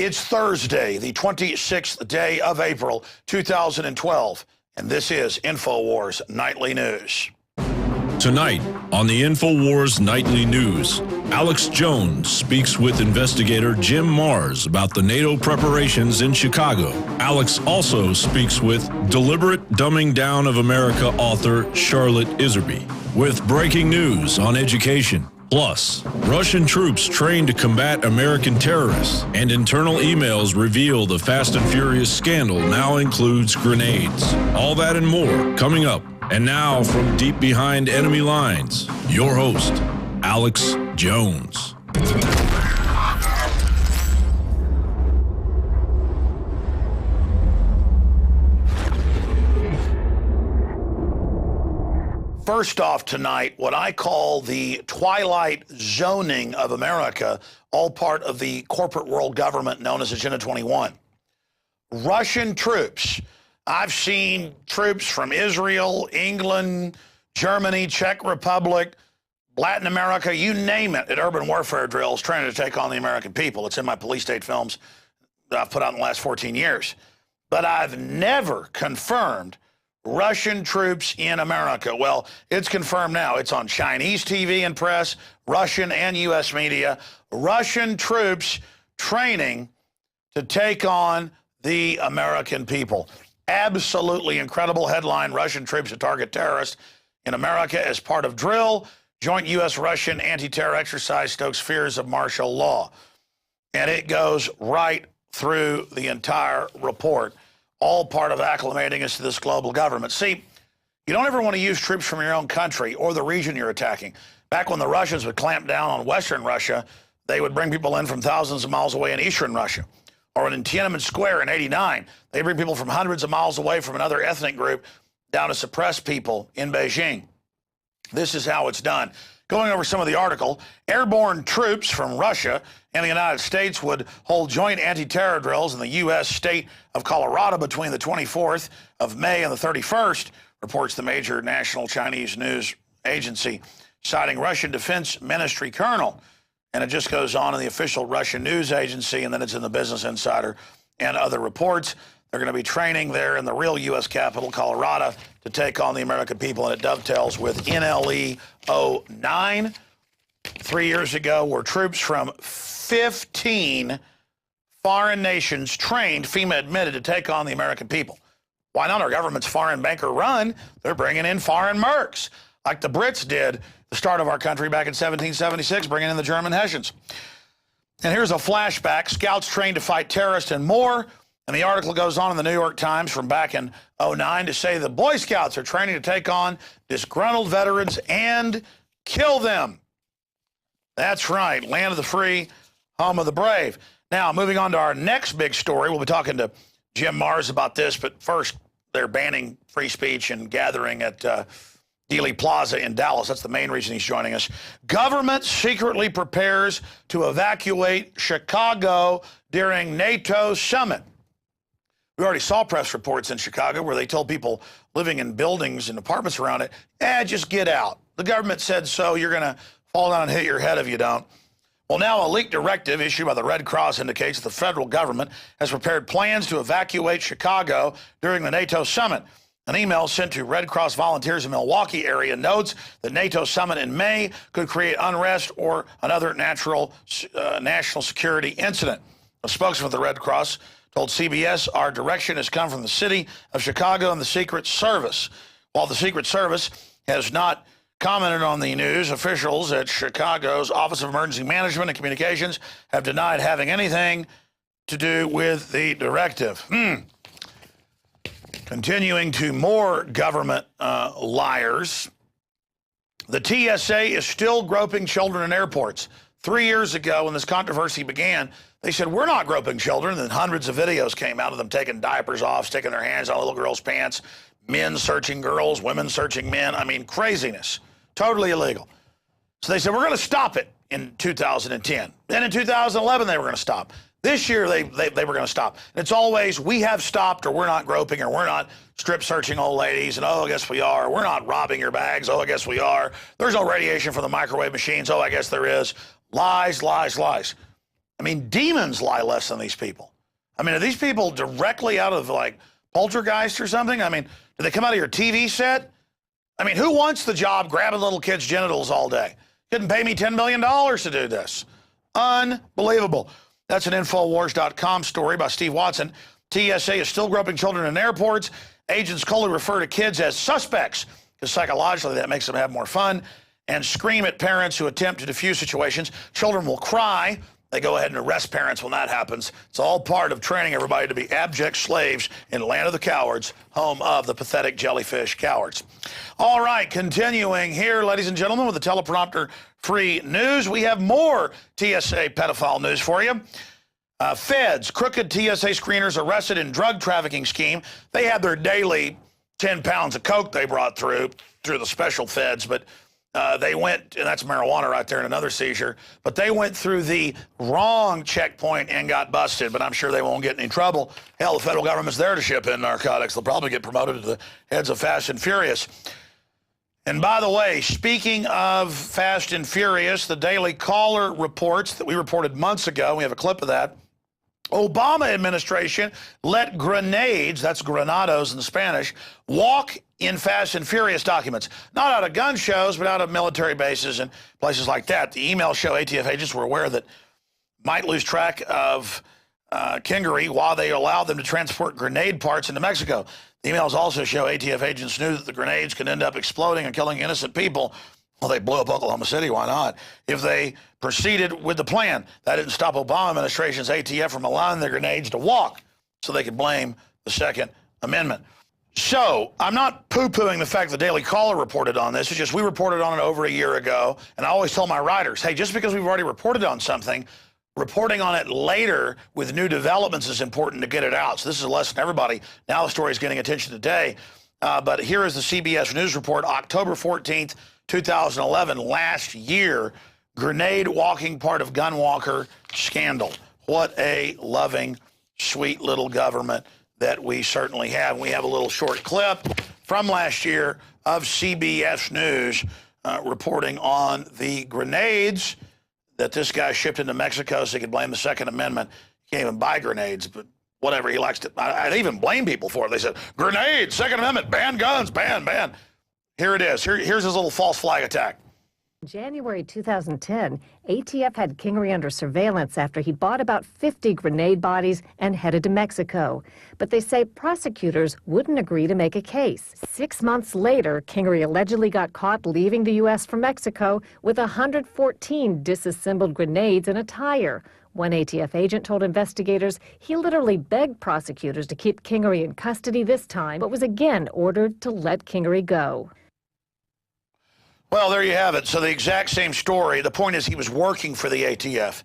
It's Thursday, the 26th day of April, 2012, and this is Infowars Nightly News. Tonight on the Infowars Nightly News, Alex Jones speaks with investigator Jim Marrs about the NATO preparations in Chicago. Alex also speaks with Deliberate Dumbing Down of America author Charlotte Iserbyt with breaking news on education. Plus, Russian troops trained to combat American terrorists, and internal emails reveal the Fast and Furious scandal now includes grenades. All that and more coming up. And now, from deep behind enemy lines, your host, Alex Jones. First off tonight, what I call the twilight zoning of America, all part of the corporate world government known as Agenda 21. Russian troops. I've seen troops from Israel, England, Germany, Czech Republic, Latin America, you name it, at urban warfare drills trying to take on the American people. It's in my police state films that I've put out in the last 14 years. But I've never confirmed Russian troops in America. Well, it's confirmed now. It's on Chinese TV and press, Russian and U.S. media. Russian troops training to take on the American people. Absolutely incredible headline. Russian troops to target terrorists in America as part of drill. Joint U.S.-Russian anti-terror exercise stokes fears of martial law. And it goes right through the entire report. All part of acclimating us to this global government. See, you don't ever want to use troops from your own country or the region you're attacking. Back when the Russians would clamp down on Western Russia, they would bring people in from thousands of miles away in Eastern Russia. Or in Tiananmen Square in '89, they bring people from hundreds of miles away from another ethnic group down to suppress people in Beijing. This is how it's done. Going over some of the article, airborne troops from Russia and the United States would hold joint anti-terror drills in the U.S. state of Colorado between the 24th of May and the 31st, reports the major national Chinese news agency, citing Russian Defense Ministry colonel. And it just goes on in the official Russian news agency, and then it's in the Business Insider and other reports. They're going to be training there in the real U.S. capital, Colorado, to take on the American people, and it dovetails with NLE 09. 3 years ago, where troops from 15 foreign nations trained, FEMA admitted, to take on the American people. Why not? Our government's foreign banker run. They're bringing in foreign mercs, like the Brits did the start of our country back in 1776, bringing in the German Hessians. And here's a flashback. Scouts trained to fight terrorists and more. And the article goes on in the New York Times from back in '09 to say the Boy Scouts are training to take on disgruntled veterans and kill them. That's right. Land of the free, home of the brave. Now, moving on to our next big story. We'll be talking to Jim Marrs about this. But first, they're banning free speech and gathering at Dealey Plaza in Dallas. That's the main reason he's joining us. Government secretly prepares to evacuate Chicago during NATO summit. We already saw press reports in Chicago where they told people living in buildings and apartments around it, just get out. The government said so. You're going to fall down and hit your head if you don't. Well, now a leaked directive issued by the Red Cross indicates the federal government has prepared plans to evacuate Chicago during the NATO summit. An email sent to Red Cross volunteers in Milwaukee area notes that NATO summit in May could create unrest or another national security incident. A spokesman of the Red Cross told CBS, our direction has come from the city of Chicago and the Secret Service. While the Secret Service has not commented on the news, officials at Chicago's Office of Emergency Management and Communications have denied having anything to do with the directive. Continuing to more government liars. The TSA is still groping children in airports. 3 years ago when this controversy began, they said, we're not groping children. And then hundreds of videos came out of them taking diapers off, sticking their hands on a little girl's pants, men searching girls, women searching men. I mean, craziness. Totally illegal. So they said, we're going to stop it in 2010. Then in 2011, they were going to stop. This year, they were going to stop. And it's always, we have stopped, or we're not groping, or we're not strip searching old ladies, and oh, I guess we are. We're not robbing your bags. Oh, I guess we are. There's no radiation from the microwave machines. Oh, I guess there is. Lies, lies, lies. I mean, demons lie less than these people. I mean, are these people directly out of, like, Poltergeist or something? I mean, do they come out of your TV set? I mean, who wants the job grabbing little kids' genitals all day? Couldn't pay me $10 million to do this. Unbelievable. That's an Infowars.com story by Steve Watson. TSA is still groping children in airports. Agents coldly refer to kids as suspects because psychologically that makes them have more fun, and scream at parents who attempt to defuse situations. Children will cry. They go ahead and arrest parents when that happens. It's all part of training everybody to be abject slaves in land of the cowards, home of the pathetic jellyfish cowards. All right, continuing here, ladies and gentlemen, with the teleprompter-free news, we have more TSA pedophile news for you. Feds, crooked TSA screeners arrested in drug trafficking scheme. They had their daily 10 pounds of coke they brought through the special feds, but they went, and that's marijuana right there in another seizure, but they went through the wrong checkpoint and got busted, but I'm sure they won't get in any trouble. Hell, the federal government's there to ship in narcotics. They'll probably get promoted to the heads of Fast and Furious. And by the way, speaking of Fast and Furious, the Daily Caller reports that we reported months ago, we have a clip of that, Obama administration let grenades, that's granados in Spanish, walk in Fast and Furious documents. Not out of gun shows, but out of military bases and places like that. The emails show ATF agents were aware that might lose track of Kingery while they allowed them to transport grenade parts into Mexico. The emails also show ATF agents knew that the grenades could end up exploding and killing innocent people. Well, they blew up Oklahoma City, why not? If they proceeded with the plan, that didn't stop Obama administration's ATF from allowing their grenades to walk so they could blame the Second Amendment. So I'm not poo-pooing the fact the Daily Caller reported on this. It's just we reported on it over a year ago, and I always tell my writers, hey, just because we've already reported on something, reporting on it later with new developments is important to get it out. So this is a lesson to everybody. Now the story is getting attention today. But here is the CBS News report, October 14th, 2011, last year, grenade walking part of gunwalker scandal. What a loving, sweet little government that we certainly have. We have a little short clip from last year of CBS News reporting on the grenades that this guy shipped into Mexico so he could blame the Second Amendment. He can't even buy grenades, but whatever, he likes to. I even blame people for it. They said, grenades, Second Amendment, ban guns, ban. Here it is. Here's his little false flag attack. In January 2010, ATF had Kingery under surveillance after he bought about 50 grenade bodies and headed to Mexico. But they say prosecutors wouldn't agree to make a case. 6 months later, Kingery allegedly got caught leaving the U.S. from Mexico with 114 disassembled grenades in a tire. One ATF agent told investigators he literally begged prosecutors to keep Kingery in custody this time, but was again ordered to let Kingery go. Well, there you have it. So the exact same story. The point is he was working for the ATF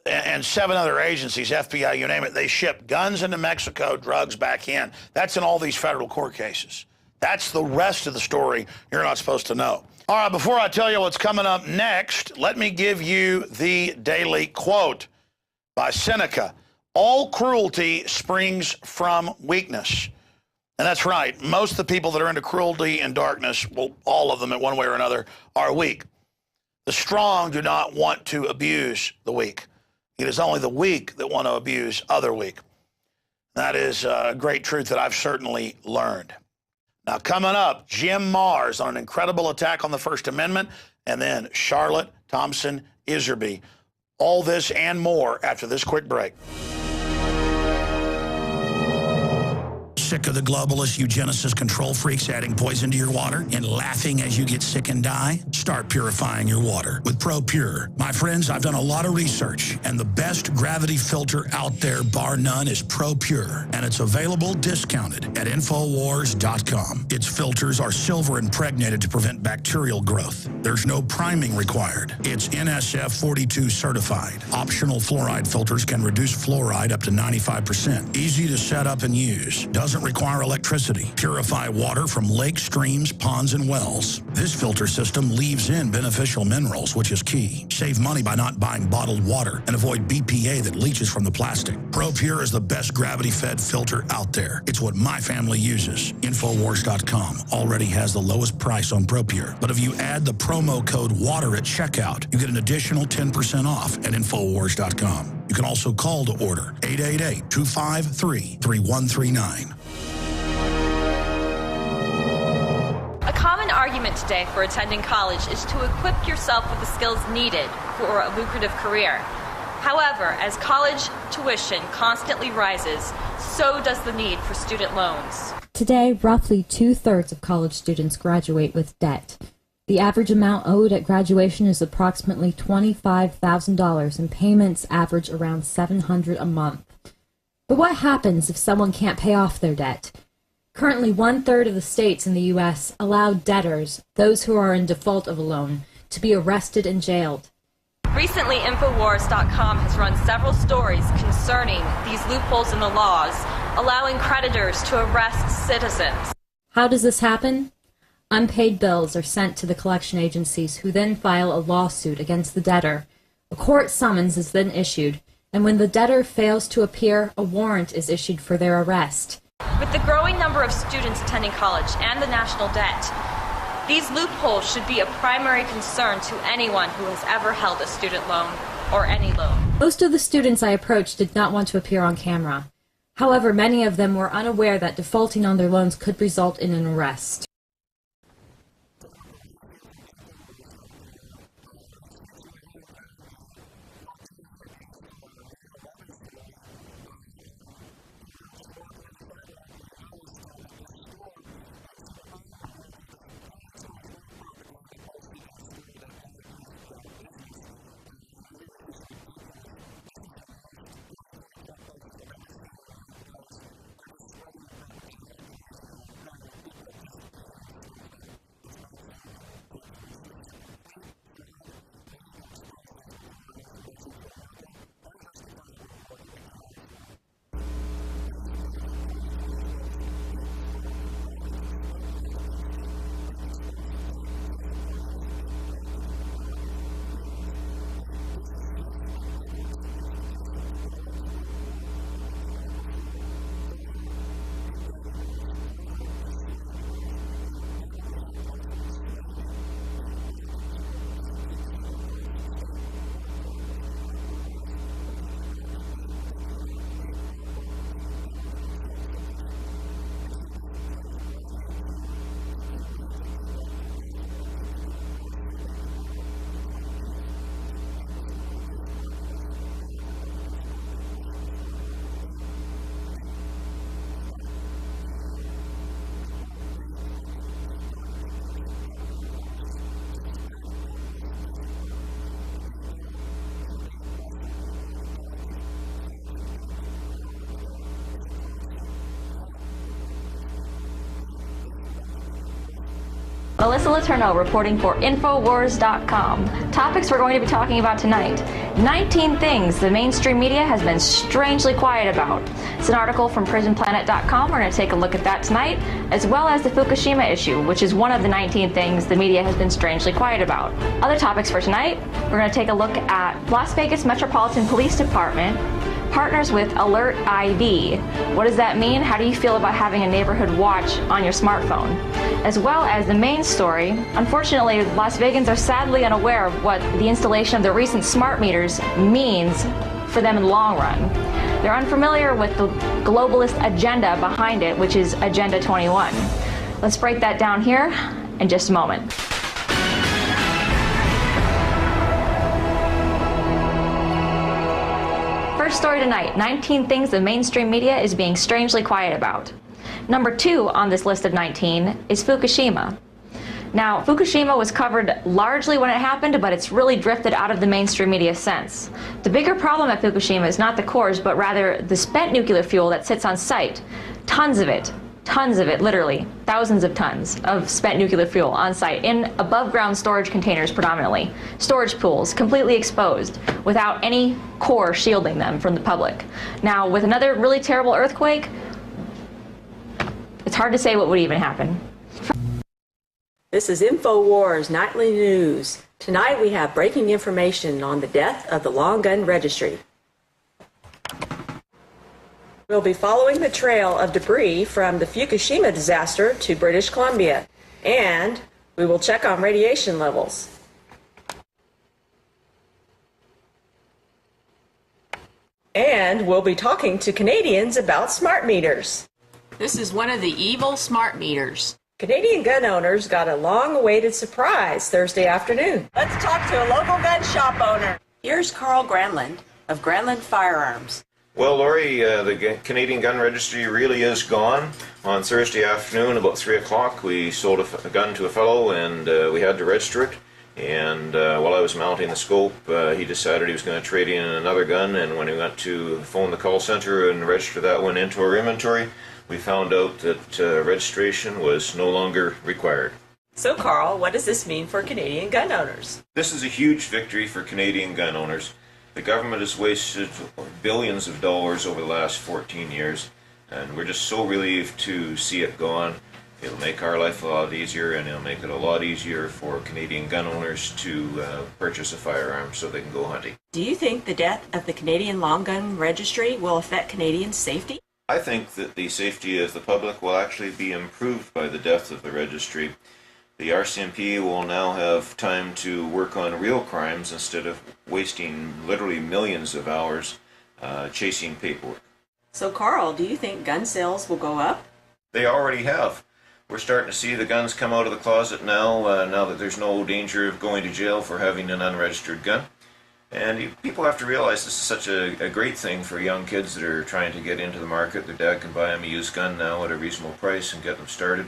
and 7 other agencies, FBI, you name it. They shipped guns into Mexico, drugs back in. That's in all these federal court cases. That's the rest of the story you're not supposed to know. All right, before I tell you what's coming up next, let me give you the daily quote by Seneca. All cruelty springs from weakness. And that's right. Most of the people that are into cruelty and darkness, well, all of them in one way or another, are weak. The strong do not want to abuse the weak. It is only the weak that want to abuse other weak. That is a great truth that I've certainly learned. Now, coming up, Jim Marrs on an incredible attack on the First Amendment, and then Charlotte Iserbyt. All this and more after this quick break. Sick of the globalist eugenicist control freaks adding poison to your water and laughing as you get sick and die? Start purifying your water with ProPure. My friends, I've done a lot of research, and the best gravity filter out there, bar none, is ProPure, and it's available discounted at Infowars.com. Its filters are silver impregnated to prevent bacterial growth. There's no priming required. It's NSF 42 certified. Optional fluoride filters can reduce fluoride up to 95%. Easy to set up and use. Doesn't require electricity. Purify water from lakes, streams, ponds, and wells. This filter system leaves in beneficial minerals, which is key. Save money by not buying bottled water and avoid BPA that leaches from the plastic. ProPure is the best gravity-fed filter out there. It's what my family uses. Infowars.com already has the lowest price on ProPure. But if you add the promo code WATER at checkout, you get an additional 10% off at Infowars.com. You can also call to order 888-253-3139. A common argument today for attending college is to equip yourself with the skills needed for a lucrative career. However, as college tuition constantly rises, so does the need for student loans. Today, roughly 2/3 of college students graduate with debt. The average amount owed at graduation is approximately $25,000, and payments average around $700 a month. But what happens if someone can't pay off their debt? Currently, 1/3 of the states in the U.S. allow debtors, those who are in default of a loan, to be arrested and jailed. Recently, Infowars.com has run several stories concerning these loopholes in the laws, allowing creditors to arrest citizens. How does this happen? Unpaid bills are sent to the collection agencies, who then file a lawsuit against the debtor. A court summons is then issued, and when the debtor fails to appear, a warrant is issued for their arrest. With the growing number of students attending college and the national debt, these loopholes should be a primary concern to anyone who has ever held a student loan or any loan. Most of the students I approached did not want to appear on camera. However, many of them were unaware that defaulting on their loans could result in an arrest. Alyssa Letourneau reporting for Infowars.com. Topics we're going to be talking about tonight. 19 things the mainstream media has been strangely quiet about. It's an article from PrisonPlanet.com. We're going to take a look at that tonight, as well as the Fukushima issue, which is one of the 19 things the media has been strangely quiet about. Other topics for tonight, we're going to take a look at Las Vegas Metropolitan Police Department partners with Alert ID. What does that mean? How do you feel about having a neighborhood watch on your smartphone? As well as the main story, unfortunately, Las Vegans are sadly unaware of what the installation of the recent smart meters means for them in the long run. They're unfamiliar with the globalist agenda behind it, which is Agenda 21. Let's break that down here in just a moment. First story tonight, 19 things the mainstream media is being strangely quiet about. Number 2 on this list of 19 is Fukushima. Now, Fukushima was covered largely when it happened, but it's really drifted out of the mainstream media since. The bigger problem at Fukushima is not the cores, but rather the spent nuclear fuel that sits on site. Tons of it, literally, thousands of tons of spent nuclear fuel on site in above-ground storage containers predominantly. Storage pools, completely exposed, without any core shielding them from the public. Now, with another really terrible earthquake, it's hard to say what would even happen. This is Infowars Nightly News. Tonight we have breaking information on the death of the Long Gun Registry. We'll be following the trail of debris from the Fukushima disaster to British Columbia, and we will check on radiation levels. And we'll be talking to Canadians about smart meters. This is one of the evil smart meters. Canadian gun owners got a long-awaited surprise Thursday afternoon. Let's talk to a local gun shop owner. Here's Carl Granlund of Granlund Firearms. Well, Lori, the Canadian gun registry really is gone. On Thursday afternoon, about 3 o'clock, we sold a gun to a fellow, and we had to register it. And while I was mounting the scope, he decided he was going to trade in another gun, and when he went to phone the call center and register that one into our inventory, we found out that registration was no longer required. So, Carl, what does this mean for Canadian gun owners? This is a huge victory for Canadian gun owners. The government has wasted billions of dollars over the last 14 years, and we're just so relieved to see it gone. It'll make our life a lot easier, and it'll make it a lot easier for Canadian gun owners to purchase a firearm so they can go hunting. Do you think the death of the Canadian Long Gun Registry will affect Canadians' safety? I think that the safety of the public will actually be improved by the death of the registry. The RCMP will now have time to work on real crimes instead of wasting literally millions of hours chasing paperwork. So, Carl, do you think gun sales will go up? They already have. We're starting to see the guns come out of the closet now, now that there's no danger of going to jail for having an unregistered gun. And people have to realize this is such a great thing for young kids that are trying to get into the market. Their dad can buy them a used gun now at a reasonable price and get them started.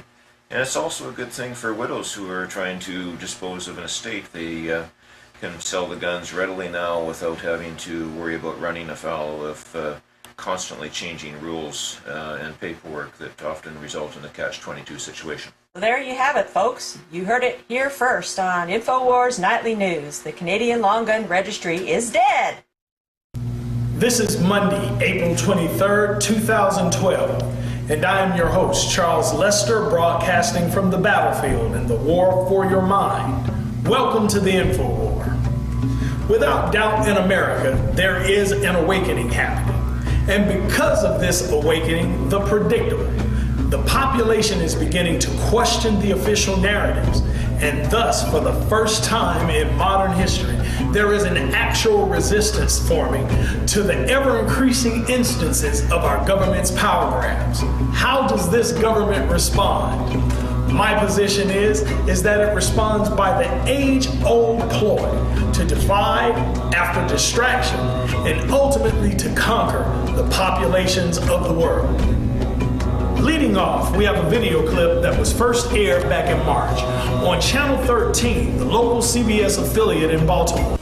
And it's also a good thing for widows who are trying to dispose of an estate. They can sell the guns readily now without having to worry about running afoul of constantly changing rules and paperwork that often result in a catch-22 situation. Well, there you have it, folks. You heard it here first on Infowars Nightly News. The Canadian Long Gun Registry is dead. This is Monday, April 23rd, 2012, and I am your host, Charles Lester, broadcasting from the battlefield in the war for your mind. Welcome to the Infowar. Without doubt, in America, there is an awakening happening. And because of this awakening, the predictable, the population is beginning to question the official narratives, and thus, for the first time in modern history, there is an actual resistance forming to the ever-increasing instances of our government's power grabs. How does this government respond? My position is that it responds by the age-old ploy to divide after distraction and ultimately to conquer the populations of the world. Leading off, we have a video clip that was first aired back in March on Channel 13, the local CBS affiliate in Baltimore.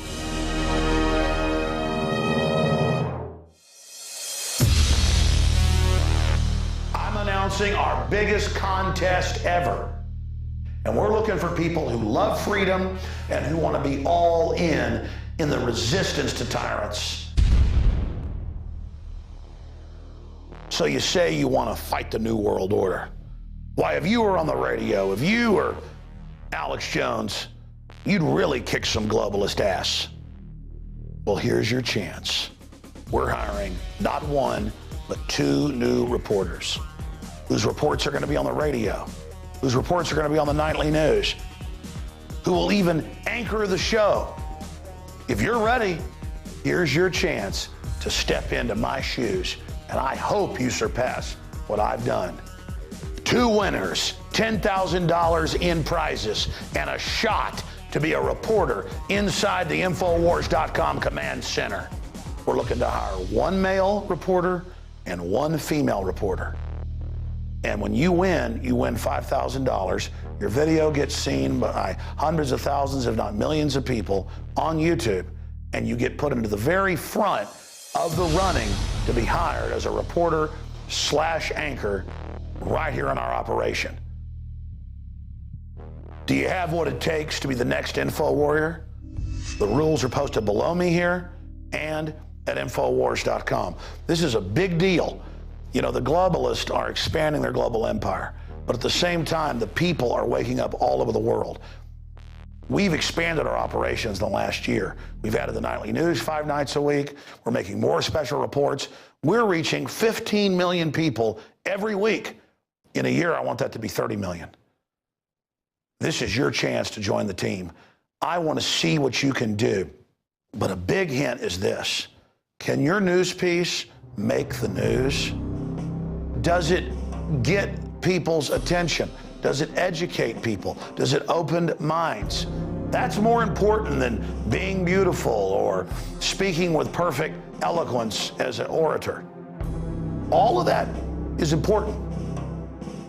I'm announcing our biggest contest ever. And we're looking for people who love freedom and who want to be all in the resistance to tyrants. So you say you want to fight the New World Order. Why, if you were on the radio, if you were Alex Jones, you'd really kick some globalist ass. Well, here's your chance. We're hiring not one, but 2 new reporters whose reports are going to be on the radio, whose reports are going to be on the nightly news, who will even anchor the show. If you're ready, here's your chance to step into my shoes, and I hope you surpass what I've done. 2 winners, $10,000 in prizes, and a shot to be a reporter inside the Infowars.com command center. We're looking to hire 1 male reporter and 1 female reporter. And when you win $5,000. Your video gets seen by hundreds of thousands, if not millions of people on YouTube, and you get put into the very front of the running to be hired as a reporter / anchor right here in our operation. Do you have what it takes to be the next Info Warrior? The rules are posted below me here and at Infowars.com. This is a big deal. You know, the globalists are expanding their global empire, but at the same time, the people are waking up all over the world. We've expanded our operations in the last year. We've added the nightly news 5 nights a week. We're making more special reports. We're reaching 15 million people every week. In a year, I want that to be 30 million. This is your chance to join the team. I want to see what you can do. But a big hint is this. Can your news piece make the news? Does it get people's attention? Does it educate people? Does it open minds? That's more important than being beautiful or speaking with perfect eloquence as an orator. All of that is important.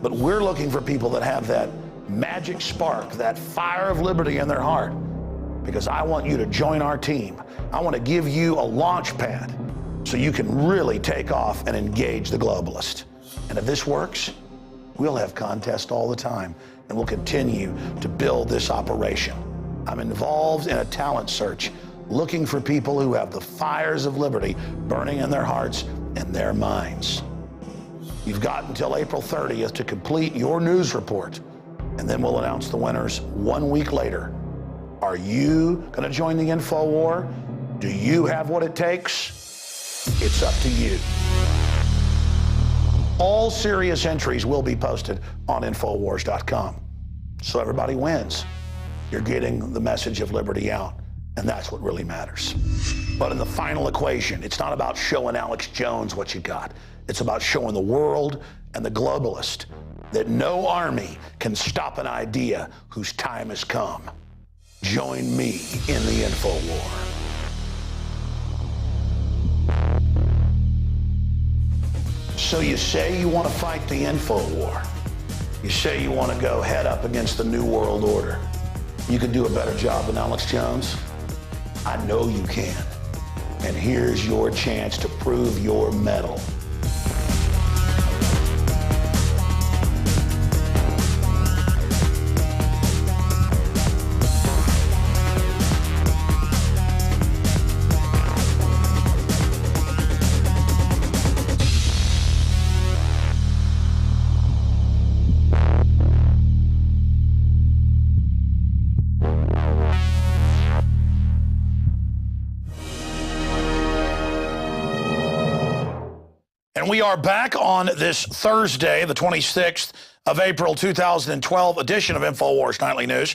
But we're looking for people that have that magic spark, that fire of liberty in their heart, because I want you to join our team. I want to give you a launch pad so you can really take off and engage the globalist. And if this works, we'll have contests all the time, and we'll continue to build this operation. I'm involved in a talent search, looking for people who have the fires of liberty burning in their hearts and their minds. You've got until April 30th to complete your news report, and then we'll announce the winners 1 week later. Are you going to join the Info War? Do you have what it takes? It's up to you. All serious entries will be posted on Infowars.com. So everybody wins. You're getting the message of liberty out, and that's what really matters. But in the final equation, it's not about showing Alex Jones what you got. It's about showing the world and the globalist that no army can stop an idea whose time has come. Join me in the Info War. So you say you want to fight the Info War. You say you want to go head up against the New World Order. You can do a better job than Alex Jones? I know you can. And here's your chance to prove your mettle. And we are back on this Thursday, the 26th of April, 2012 edition of Infowars Nightly News.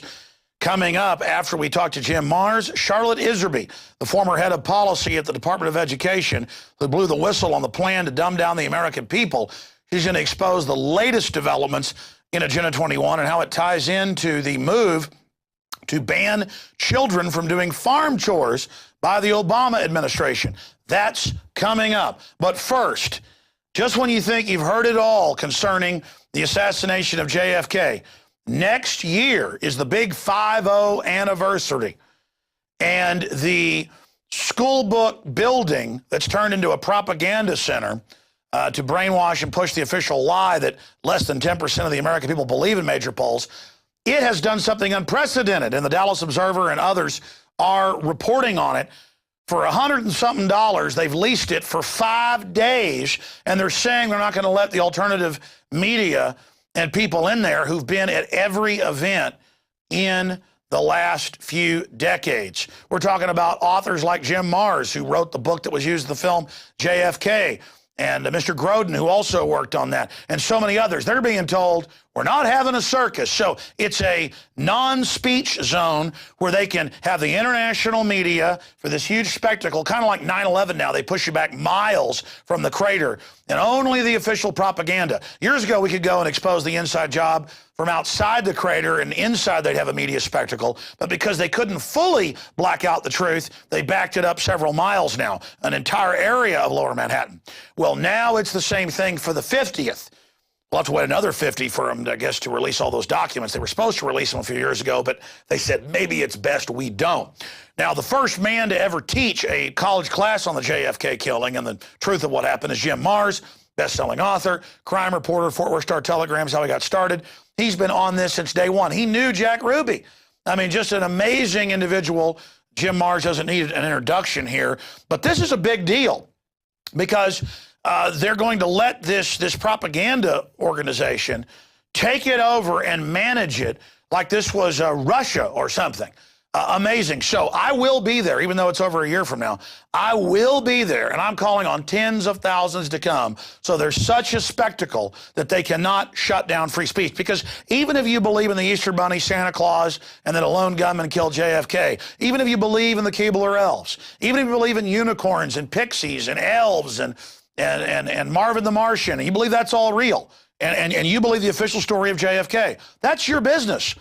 Coming up after we talk to Jim Marrs, Charlotte Iserbyt, the former head of policy at the Department of Education, who blew the whistle on the plan to dumb down the American people. She's going to expose the latest developments in Agenda 21 and how it ties into the move to ban children from doing farm chores by the Obama administration. That's coming up. But first, just when you think you've heard it all concerning the assassination of JFK, next year is the big 5-0 anniversary. And the school book building that's turned into a propaganda center to brainwash and push the official lie that less than 10% of the American people believe in major polls, it has done something unprecedented, and the Dallas Observer and others are reporting on it. For $100 and something, they've leased it for 5 days, and they're saying they're not going to let the alternative media and people in there who've been at every event in the last few decades. We're talking about authors like Jim Marrs, who wrote the book that was used in the film JFK, and Mr. Groping, who also worked on that, and so many others. They're being told, we're not having a circus. So it's a non-speech zone where they can have the international media for this huge spectacle, kind of like 9/11 now. They push you back miles from the crater, and only the official propaganda. Years ago, we could go and expose the inside job from outside the crater, and inside they'd have a media spectacle. But because they couldn't fully black out the truth, they backed it up several miles now, an entire area of Lower Manhattan. Well, now it's the same thing for the 50th. We'll have to wait another 50 for them, I guess, to release all those documents. They were supposed to release them a few years ago, but they said maybe it's best we don't. Now, the first man to ever teach a college class on the JFK killing and the truth of what happened is Jim Marrs, best-selling author, crime reporter, Fort Worth Star-Telegram is how he got started. He's been on this since day one. He knew Jack Ruby. I mean, just an amazing individual. Jim Marrs doesn't need an introduction here, but this is a big deal because they're going to let this propaganda organization take it over and manage it like this was Russia or something. Amazing. So I will be there, even though it's over a year from now. I will be there, and I'm calling on tens of thousands to come. So there's such a spectacle that they cannot shut down free speech. Because even if you believe in the Easter Bunny, Santa Claus, and that a lone gunman killed JFK, even if you believe in the Keebler elves, even if you believe in unicorns and pixies and elves and Marvin the Martian, and you believe that's all real, and you believe the official story of JFK, that's your business.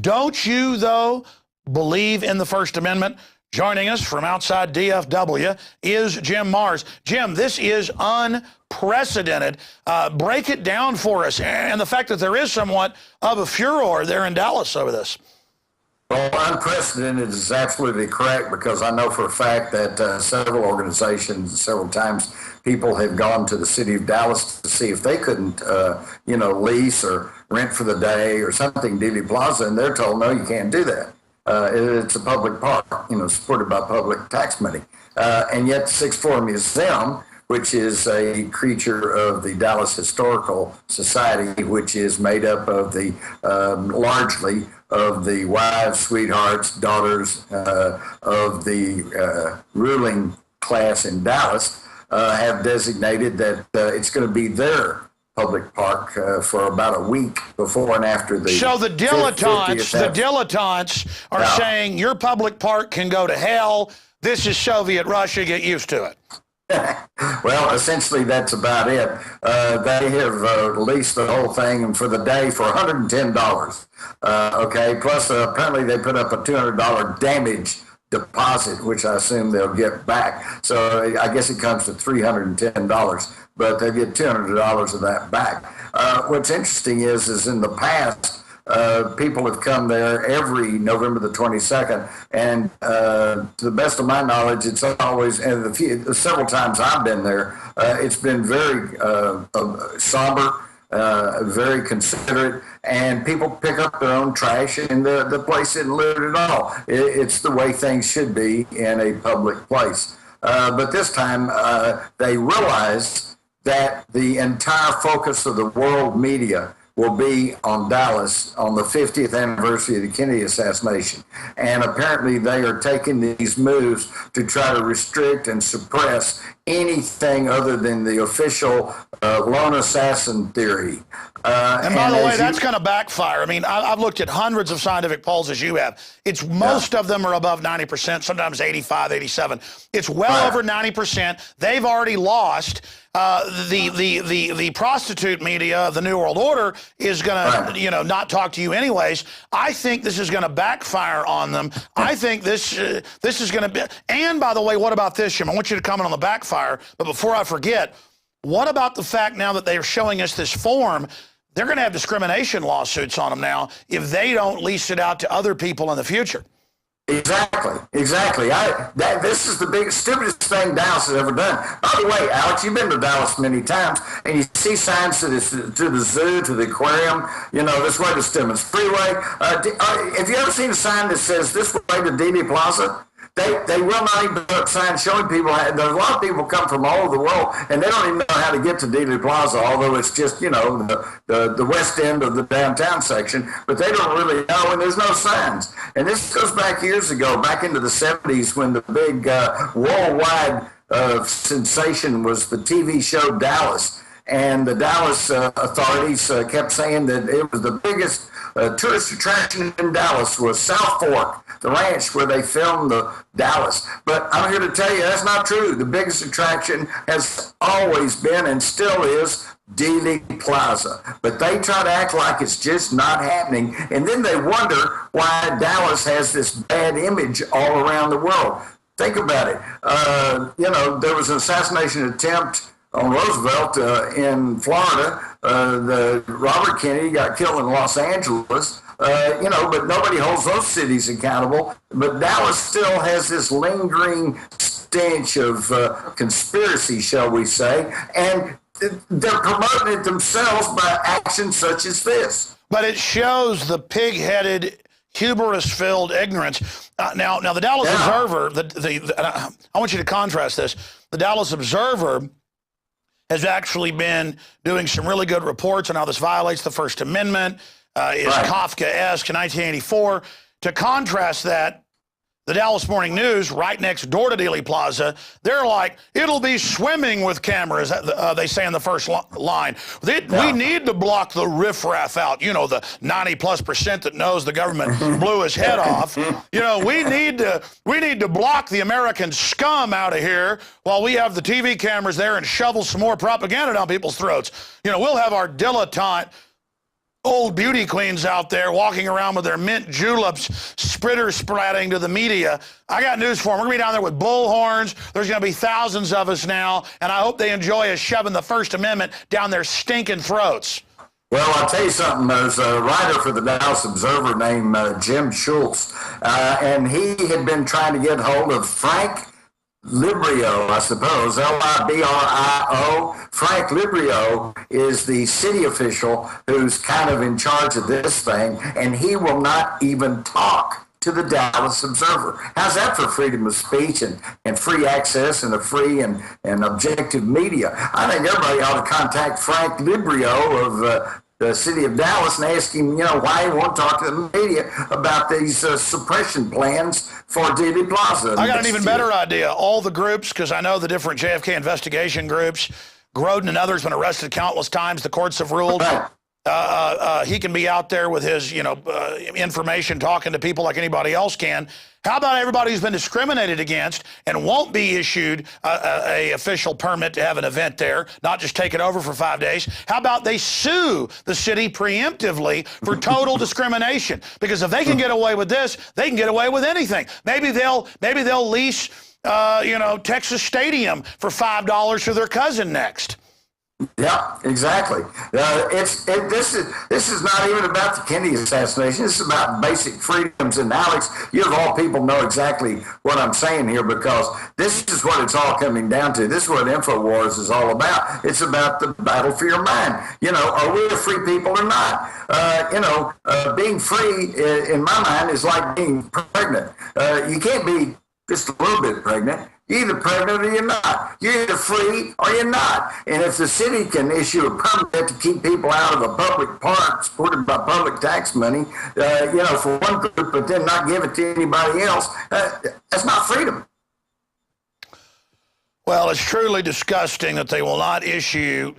Don't you, though, believe in the First Amendment? Joining us from outside DFW is Jim Marrs. Jim, this is unprecedented. Break it down for us, and the fact that there is somewhat of a furor there in Dallas over this. Well, unprecedented is absolutely correct, because I know for a fact that several organizations, several times, people have gone to the city of Dallas to see if they couldn't, lease or rent for the day or something, Dealey Plaza, and they're told, no, you can't do that. It's a public park, supported by public tax money. And yet 6-4 Museum, which is a creature of the Dallas Historical Society, which is made up of the largely of the wives, sweethearts, daughters of the ruling class in Dallas, have designated that it's going to be their public park for about a week before and after the. So the dilettantes are saying your public park can go to hell. This is Soviet Russia. Get used to it. Well, essentially, that's about it. They have leased the whole thing for the day for $110. Okay, plus apparently they put up a $200 damage deposit, which I assume they'll get back. So I guess it comes to $310, but they get $200 of that back. What's interesting is in the past, people have come there every November the 22nd, and to the best of my knowledge, it's always, and several times I've been there, it's been very somber, very considerate, and people pick up their own trash, and the place isn't looted at all. It's the way things should be in a public place. But this time, they realize that the entire focus of the world media will be on Dallas on the 50th anniversary of the Kennedy assassination. And apparently they are taking these moves to try to restrict and suppress anything other than the official lone assassin theory. And by the way, that's going to backfire. I mean, I've looked at hundreds of scientific polls, as you have. Most of them are above 90%, sometimes 85, 87. It's well over 90%. They've already lost. The prostitute media, the New World Order, is going to, not talk to you anyways. I think this is going to backfire on them. I think this is going to be. And by the way, what about this, Jim? I want you to comment on the backfire. But before I forget, what about the fact now that they are showing us this form? They're going to have discrimination lawsuits on them now if they don't lease it out to other people in the future. Exactly. This is the biggest, stupidest thing Dallas has ever done. By the way, Alex, you've been to Dallas many times, and you see signs to the zoo, to the aquarium, this way to Stemmons Freeway. Have you ever seen a sign that says this way to Dealey Plaza? They will not even put up signs showing people. There's a lot of people come from all over the world, and they don't even know how to get to Dealey Plaza, although it's just, the west end of the downtown section. But they don't really know, and there's no signs. And this goes back years ago, back into the 70s, when the big worldwide sensation was the TV show Dallas. And the Dallas authorities kept saying that it was the biggest tourist attraction in Dallas was South Fork, the ranch where they filmed the Dallas. But I'm here to tell you that's not true. The biggest attraction has always been and still is Dealey Plaza. But they try to act like it's just not happening. And then they wonder why Dallas has this bad image all around the world. Think about it. There was an assassination attempt on Roosevelt in Florida. The Robert Kennedy got killed in Los Angeles. But nobody holds those cities accountable. But Dallas still has this lingering stench of conspiracy, shall we say, and they're promoting it themselves by actions such as this. But it shows the pig-headed, hubris-filled ignorance. Now, the Dallas Observer, I want you to contrast this. The Dallas Observer has actually been doing some really good reports on how this violates the First Amendment, is Kafkaesque in 1984. To contrast that, the Dallas Morning News, right next door to Dealey Plaza, they're like, it'll be swimming with cameras, they say in the first line. We need to block the riffraff out, the 90+% that knows the government blew his head off. We need to block the American scum out of here while we have the TV cameras there and shovel some more propaganda down people's throats. We'll have our dilettante old beauty queens out there walking around with their mint juleps, spritter-spratting to the media. I got news for them. We're going to be down there with bullhorns. There's going to be thousands of us now, and I hope they enjoy us shoving the First Amendment down their stinking throats. Well, I'll tell you something. There's a writer for the Dallas Observer named Jim Schultz, and he had been trying to get hold of Frank Librio, I suppose, Librio. Frank Librio is the city official who's kind of in charge of this thing, and he will not even talk to the Dallas Observer. How's that for freedom of speech and free access and a free and objective media? I think everybody ought to contact Frank Librio of the city of Dallas and ask him, why he won't talk to the media about these suppression plans for Dealey Plaza. I got an even better idea. All the groups, because I know the different JFK investigation groups, Grodin and others been arrested countless times. The courts have ruled. He can be out there with his, information, talking to people like anybody else can. How about everybody who's been discriminated against and won't be issued a official permit to have an event there, not just take it over for 5 days? How about they sue the city preemptively for total discrimination? Because if they can get away with this, they can get away with anything. Maybe they'll lease, Texas Stadium for $5 to their cousin next. Yeah, exactly. This is not even about the Kennedy assassination. This is about basic freedoms. And Alex, you of all people know exactly what I'm saying here, because this is what it's all coming down to. This is what Infowars is all about. It's about the battle for your mind. Are we a free people or not? Being free, in my mind, is like being pregnant. You can't be just a little bit pregnant. You're either pregnant or you're not. You're either free or you're not. And if the city can issue a permit to keep people out of a public park supported by public tax money, for one group, but then not give it to anybody else, that's not freedom. Well, it's truly disgusting that they will not issue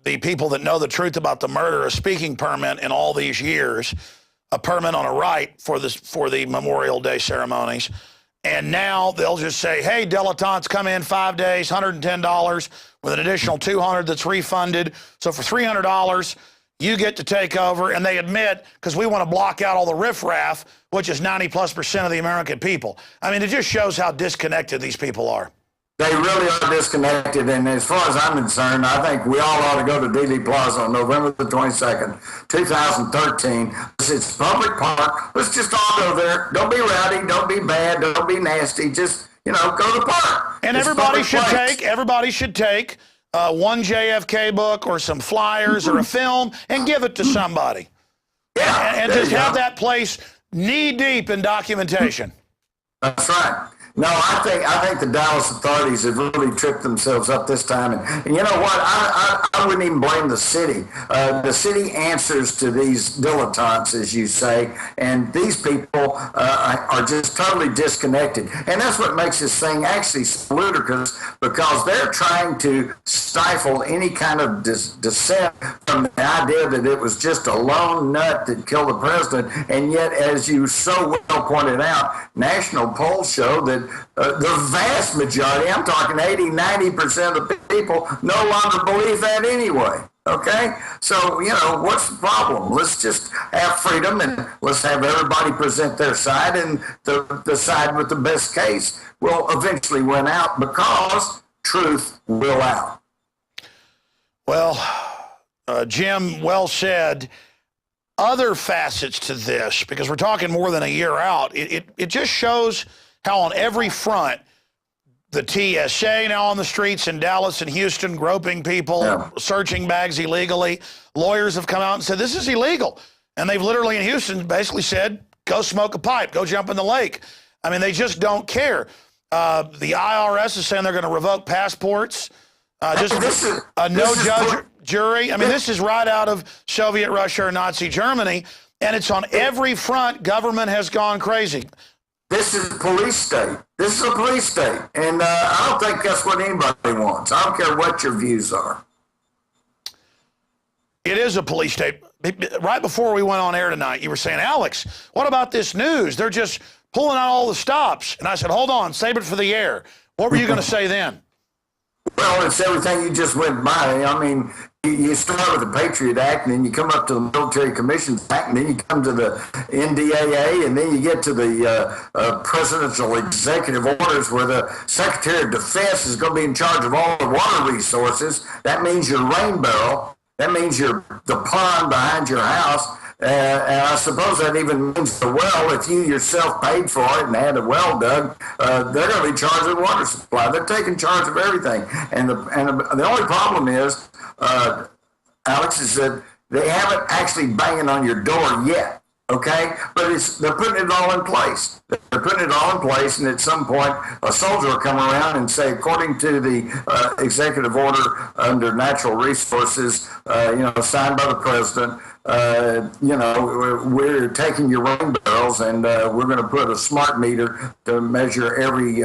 the people that know the truth about the murder a speaking permit in all these years, a permit on a right for the Memorial Day ceremonies. And now they'll just say, hey, dilettantes, come in 5 days, $110 with an additional $200 that's refunded. So for $300, you get to take over. And they admit, because we want to block out all the riffraff, which is 90+% of the American people. I mean, it just shows how disconnected these people are. They really are disconnected, and as far as I'm concerned, I think we all ought to go to Dealey Plaza on November the 22nd, 2013. It's a public park. Let's just all go there. Don't be rowdy. Don't be bad. Don't be nasty. Just, go to the park. And everybody should take one JFK book or some flyers or a film and give it to somebody. Yeah. And just have that place knee-deep in documentation. That's right. No, I think the Dallas authorities have really tripped themselves up this time. And you know what? I wouldn't even blame the city. The city answers to these dilettantes, as you say, and these people are just totally disconnected. And that's what makes this thing actually so ludicrous, because they're trying to stifle any kind of dissent from the idea that it was just a lone nut that killed the president. And yet, as you so well pointed out, national polls show that the vast majority, I'm talking 80-90% of the people, no longer believe that anyway. Okay? So, what's the problem? Let's just have freedom and let's have everybody present their side, and the side with the best case will eventually win out, because truth will out. Well, Jim, well said. Other facets to this, because we're talking more than a year out, it just shows how on every front, the TSA now on the streets in Dallas and Houston, groping people, searching bags illegally. Lawyers have come out and said, this is illegal. And they've literally in Houston basically said, go smoke a pipe, go jump in the lake. I mean, they just don't care. The IRS is saying they're going to revoke passports. Just a no-judge jury. I mean, this is right out of Soviet Russia or Nazi Germany, and it's on every front. Government has gone crazy. This is a police state. This is a police state. And I don't think that's what anybody wants. I don't care what your views are. It is a police state. Right before we went on air tonight, you were saying, Alex, what about this news? They're just pulling out all the stops. And I said, hold on, save it for the air. What were you going to say then? Well, it's everything you just went by. I mean, you start with the Patriot Act, and then you come up to the Military Commissions Act, and then you come to the NDAA, and then you get to the presidential executive orders where the Secretary of Defense is going to be in charge of all the water resources. That means your rain barrel. That means the pond behind your house. And I suppose that even means the well, if you yourself paid for it and had a well dug, they're going to be charged with water supply. They're taking charge of everything. And the only problem is, Alex, is that they haven't actually banging on your door yet. Okay, but they're putting it all in place. They're putting it all in place, and at some point, a soldier will come around and say, according to the executive order under natural resources, signed by the president, we're taking your rain barrels and we're going to put a smart meter to measure every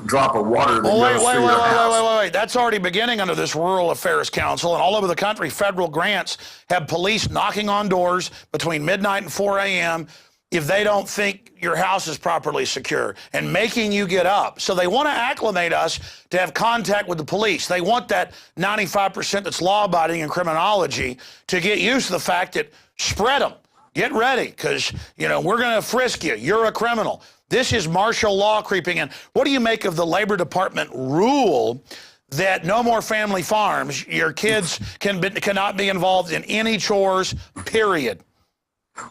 drop of water that goes through your house. Wait. That's already beginning under this Rural Affairs Council, and all over the country, federal grants have police knocking on doors between midnight and 4 a.m. if they don't think your house is properly secure and making you get up. So they want to acclimate us to have contact with the police. They want that 95% that's law-abiding in criminology to get used to the fact that spread them. Get ready, because, we're going to frisk you. You're a criminal. This is martial law creeping in. What do you make of the Labor Department rule that no more family farms? Your kids cannot be involved in any chores, period.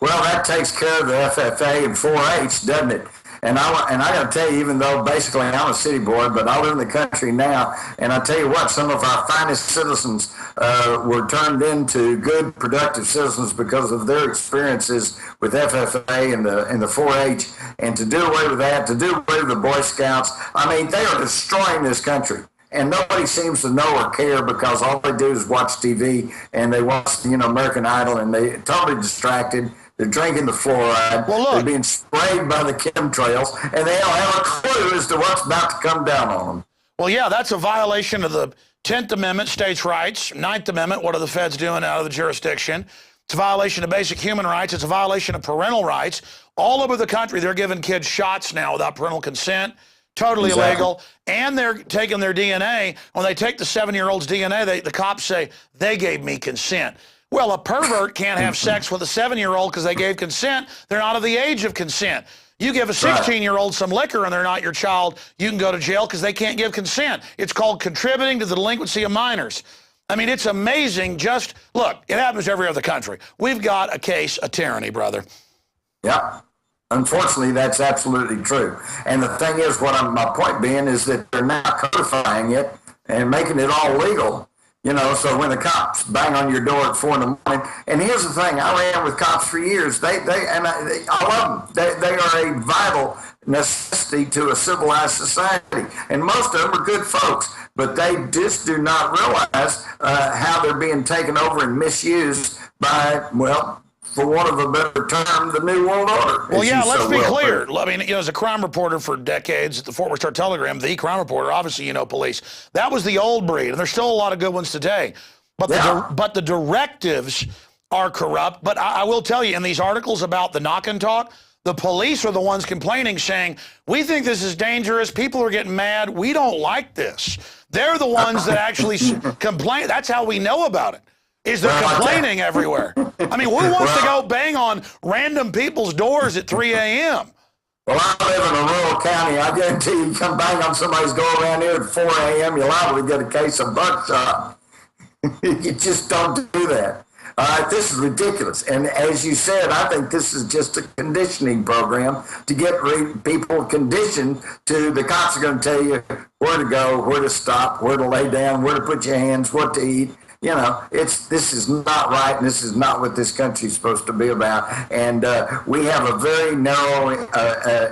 Well, that takes care of the FFA and 4-H, doesn't it? And I got to tell you, even though basically I'm a city boy, but I live in the country now, and I tell you what, some of our finest citizens were turned into good, productive citizens because of their experiences with FFA and the 4-H, and to do away with that, to do away with the Boy Scouts, I mean, they are destroying this country. And nobody seems to know or care because all they do is watch TV and they watch, American Idol, and they're totally distracted. They're drinking the fluoride. Well, look, they're being sprayed by the chemtrails, and they don't have a clue as to what's about to come down on them. Well, yeah, that's a violation of the 10th Amendment, states' rights. 9th Amendment, what are the feds doing out of the jurisdiction? It's a violation of basic human rights. It's a violation of parental rights. All over the country, they're giving kids shots now without parental consent. Totally illegal. And they're taking their DNA. When they take the 7-year-old's DNA, the cops say, they gave me consent. Well, a pervert can't have sex with a 7-year-old because they gave consent. They're not of the age of consent. You give a 16-year-old some liquor and they're not your child, you can go to jail because they can't give consent. It's called contributing to the delinquency of minors. I mean, it's amazing. Just, look, it happens every other country. We've got a case of tyranny, brother. Yeah. Unfortunately, that's absolutely true. And the thing is, my point being is that they're now codifying it and making it all legal. So when the cops bang on your door at 4 in the morning, and here's the thing, I ran with cops for years. I love them. They are a vital necessity to a civilized society, and most of them are good folks, but they just do not realize how they're being taken over and misused by, for want of a better term, the New World Order. Well, yeah, let's be clear. I mean, as a crime reporter for decades at the Fort Worth Star-Telegram, the crime reporter, obviously police. That was the old breed, and there's still a lot of good ones today. But the directives are corrupt. But I will tell you, in these articles about the knock and talk, the police are the ones complaining, saying, we think this is dangerous. People are getting mad. We don't like this. They're the ones that actually complain. That's how we know about it. Is they're complaining everywhere. I mean, who wants to go bang on random people's doors at 3 a.m.? Well, I live in a rural county. I guarantee you come bang on somebody's door around here at 4 a.m., you're liable to get a case of buckshot. You just don't do that. All right, this is ridiculous. And as you said, I think this is just a conditioning program to get people conditioned to the cops are going to tell you where to go, where to stop, where to lay down, where to put your hands, what to eat. You know, this is not right, and this is not what this country is supposed to be about. And we have a very narrow,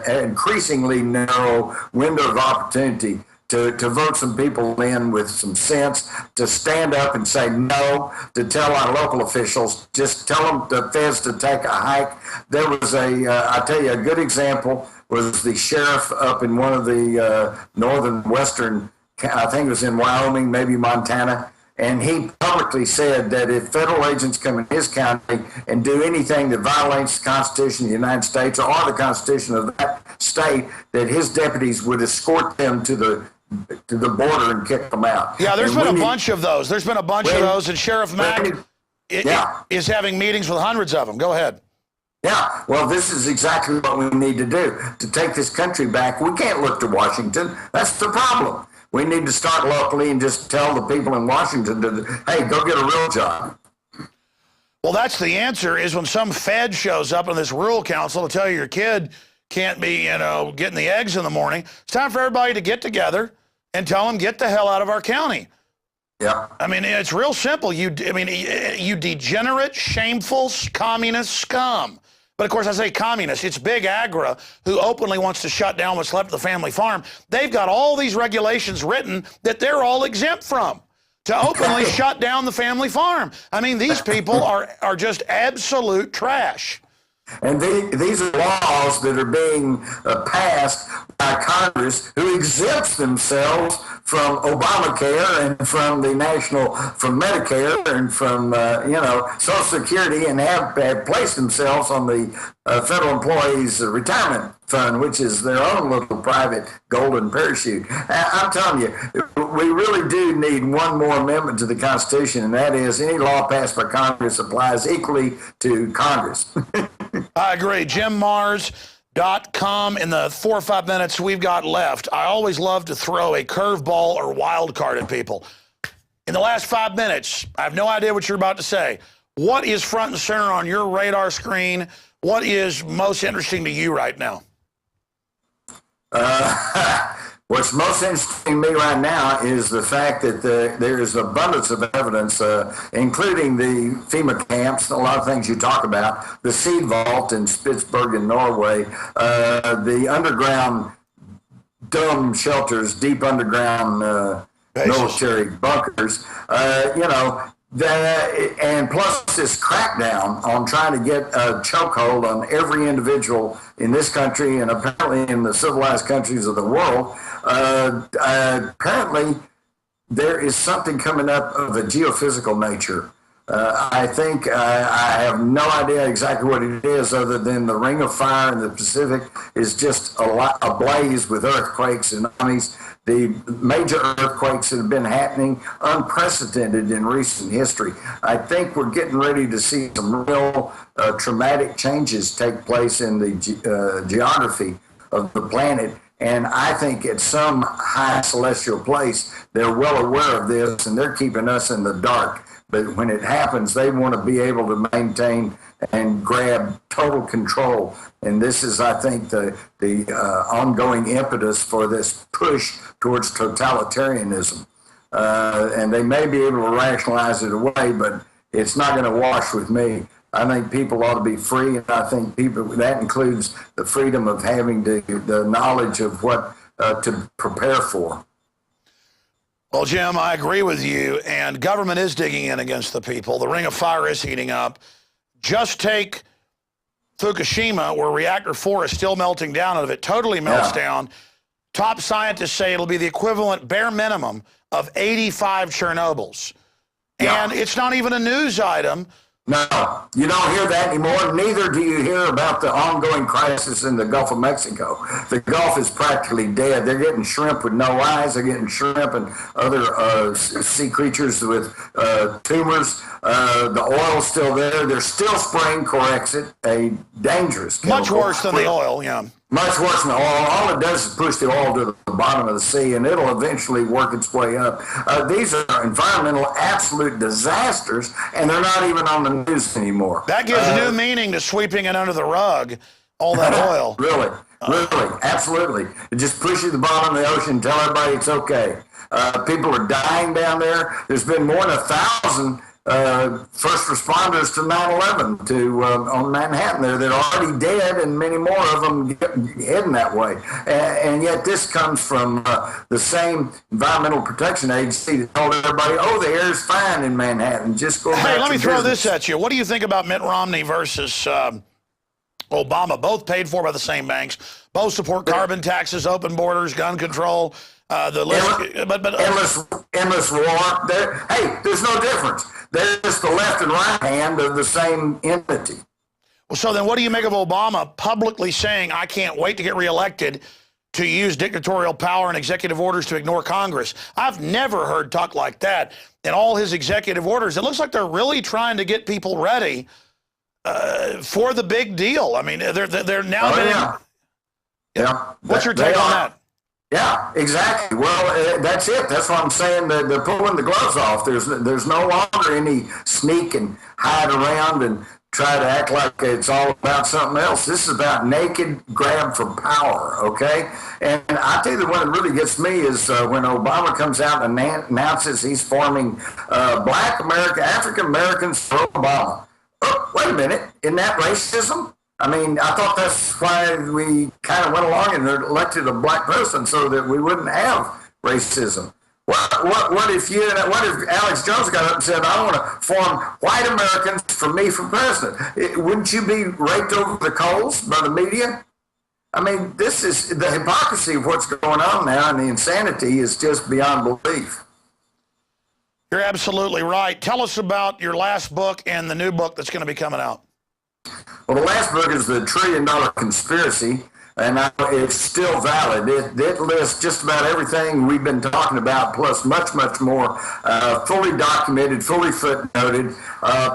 increasingly narrow window of opportunity to vote some people in with some sense, to stand up and say no, to tell our local officials, just tell them the feds to take a hike. There was I'll tell you, a good example was the sheriff up in one of the northern western, I think it was in Wyoming, maybe Montana. And he publicly said that if federal agents come in his county and do anything that violates the Constitution of the United States or the Constitution of that state, that his deputies would escort them to the border and kick them out. Yeah, there's been a bunch of those. There's been a bunch of those, and Sheriff Mack is having meetings with hundreds of them. Go ahead. Yeah, well, this is exactly what we need to do to take this country back. We can't look to Washington. That's the problem. We need to start locally and just tell the people in Washington hey, go get a real job. Well, that's the answer, is when some Fed shows up in this rural council to tell you your kid can't be, getting the eggs in the morning. It's time for everybody to get together and tell them, get the hell out of our county. Yeah. I mean, it's real simple. You degenerate, shameful, communist scum. But, of course, I say communist. It's Big Agra who openly wants to shut down what's left of the family farm. They've got all these regulations written that they're all exempt from to openly shut down the family farm. I mean, these people are just absolute trash. And these are laws that are being passed by Congress, who exempts themselves from Obamacare and from from Medicare and from, Social Security, and have placed themselves on the Federal Employees Retirement Fund, which is their own little private golden parachute. I'm telling you, we really do need one more amendment to the Constitution, and that is any law passed by Congress applies equally to Congress. I agree. JimMarrs.com. In the 4 or 5 minutes we've got left, I always love to throw a curveball or wild card at people. In the last 5 minutes, I have no idea what you're about to say. What is front and center on your radar screen? What is most interesting to you right now? What's most interesting to me right now is the fact that there is abundance of evidence, including the FEMA camps, a lot of things you talk about, the seed vault in Spitsbergen, Norway, the underground dome shelters, deep underground military bunkers, and plus this crackdown on trying to get a chokehold on every individual in this country and apparently in the civilized countries of the world. Apparently there is something coming up of a geophysical nature. I think I have no idea exactly what it is, other than the Ring of Fire in the Pacific is just ablaze with earthquakes and tsunamis. The major earthquakes that have been happening, unprecedented in recent history. I think we're getting ready to see some real traumatic changes take place in the geography of the planet. And I think at some high celestial place, they're well aware of this and they're keeping us in the dark. But when it happens, they want to be able to maintain and grab total control. And this is, I think, the ongoing impetus for this push towards totalitarianism. And they may be able to rationalize it away, but it's not going to wash with me. I think people ought to be free, and I think that includes the freedom of having the knowledge of what to prepare for. Well, Jim, I agree with you, and government is digging in against the people. The Ring of Fire is heating up. Just take Fukushima, where reactor 4 is still melting down, and if it totally melts down, top scientists say it'll be the equivalent, bare minimum, of 85 Chernobyls. And it's not even a news item. No, you don't hear that anymore. Neither do you hear about the ongoing crisis in the Gulf of Mexico. The Gulf is practically dead. They're getting shrimp with no eyes. They're getting shrimp and other sea creatures with tumors. The oil's still there. They're still spraying Corexit, a dangerous chemical. Much worse than the oil, yeah. Much worse than oil. All it does is push the oil to the bottom of the sea, and it'll eventually work its way up. These are environmental absolute disasters, and they're not even on the news anymore. That gives new meaning to sweeping it under the rug, all that oil. Really, absolutely. It just pushes the bottom of the ocean, tell everybody it's okay. People are dying down there. There's been more than 1,000 first responders to 9/11 on Manhattan there that are already dead, and many more of them heading that way. And yet this comes from the same Environmental Protection Agency that told everybody, oh, the air's fine in Manhattan. Just go back Hey, let me throw business. this at you. What do you think about Mitt Romney versus Obama? Both paid for by the same banks. Both support carbon taxes, open borders, gun control. The list, endless war. There's no difference. They're just the left and right hand of the same entity. Well, so then what do you make of Obama publicly saying, I can't wait to get reelected to use dictatorial power and executive orders to ignore Congress? I've never heard talk like that in all his executive orders. It looks like they're really trying to get people ready for the big deal. I mean, they're now. Yeah. What's your take on that? Yeah, exactly. Well, that's it. That's what I'm saying. They're pulling the gloves off. There's no longer any sneak and hide around and try to act like it's all about something else. This is about naked grab for power, okay? And I tell you, the one that really gets me is when Obama comes out and announces he's forming Black America, African Americans for Obama. Oh, wait a minute. Isn't that racism? I mean, I thought that's why we kind of went along and elected a black person so that we wouldn't have racism. What if Alex Jones got up and said, I want to form white Americans for me for president? Wouldn't you be raked over the coals by the media? I mean, this is the hypocrisy of what's going on now, and the insanity is just beyond belief. You're absolutely right. Tell us about your last book and the new book that's going to be coming out. Well, the last book is The $1 Trillion Conspiracy, and it's still valid. It lists just about everything we've been talking about, plus much, much more, fully documented, fully footnoted.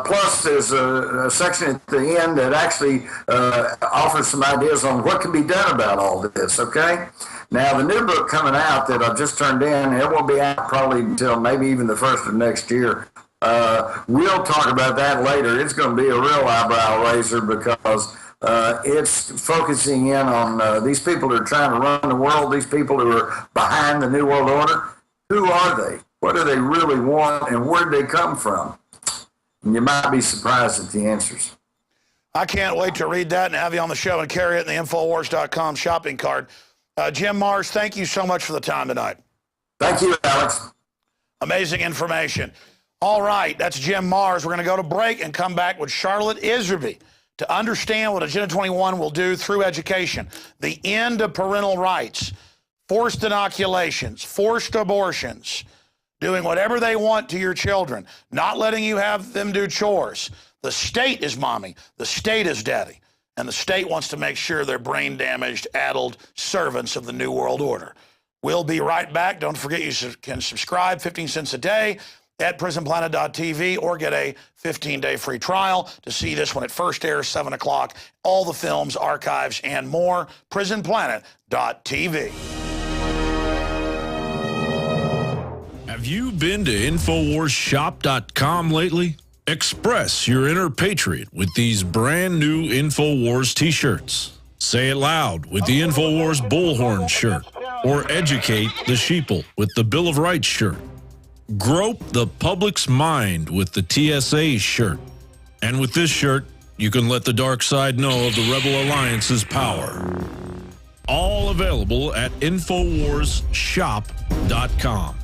Plus, there's a section at the end that actually offers some ideas on what can be done about all this, okay? Now, the new book coming out that I've just turned in, it won't be out probably until maybe even the first of next year. We'll talk about that later. It's going to be a real eyebrow raiser because it's focusing in on these people who are trying to run the world, these people who are behind the New World Order. Who are they? What do they really want, and where did they come from? And you might be surprised at the answers. I can't wait to read that and have you on the show and carry it in the Infowars.com shopping cart. Jim Marrs, thank you so much for the time tonight. Thank you, Alex. Amazing information. All right, that's Jim Marrs. We're going to go to break and come back with Charlotte Iserbyt to understand what Agenda 21 will do through education. The end of parental rights, forced inoculations, forced abortions, doing whatever they want to your children, not letting you have them do chores. The state is mommy. The state is daddy. And the state wants to make sure they're brain-damaged, addled servants of the New World Order. We'll be right back. Don't forget you can subscribe 15 cents a day at prisonplanet.tv or get a 15-day free trial to see this when it first airs, 7 o'clock. All the films, archives, and more, prisonplanet.tv. Have you been to InfoWarsShop.com lately? Express your inner patriot with these brand new InfoWars t-shirts. Say it loud with the InfoWars Bullhorn shirt, or educate the sheeple with the Bill of Rights shirt. Grope the public's mind with the TSA shirt. And with this shirt, you can let the dark side know of the Rebel Alliance's power. All available at InfoWarsShop.com.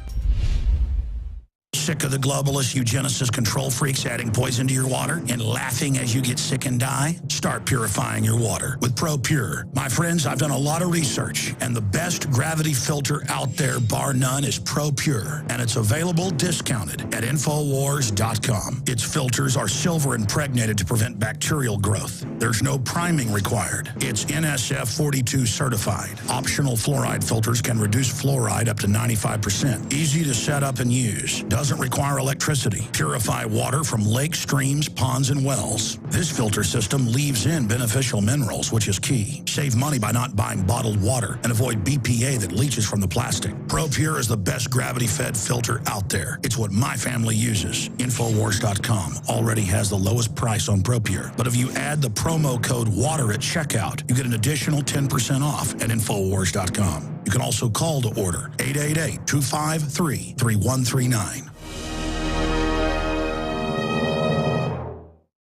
Sick of the globalist eugenicist control freaks adding poison to your water and laughing as you get sick and die? Start purifying your water with ProPure. My friends, I've done a lot of research, and the best gravity filter out there, bar none, is ProPure, and it's available discounted at Infowars.com. Its filters are silver impregnated to prevent bacterial growth. There's no priming required. It's NSF 42 certified. Optional fluoride filters can reduce fluoride up to 95%. Easy to set up and use. Doesn't doesn't require electricity. Purify water from lakes, streams, ponds, and wells. This filter system leaves in beneficial minerals, which is key. Save money by not buying bottled water and avoid BPA that leaches from the plastic. ProPure is the best gravity-fed filter out there. It's what my family uses. Infowars.com already has the lowest price on ProPure. But if you add the promo code WATER at checkout, you get an additional 10% off at Infowars.com. You can also call to order 888-253-3139.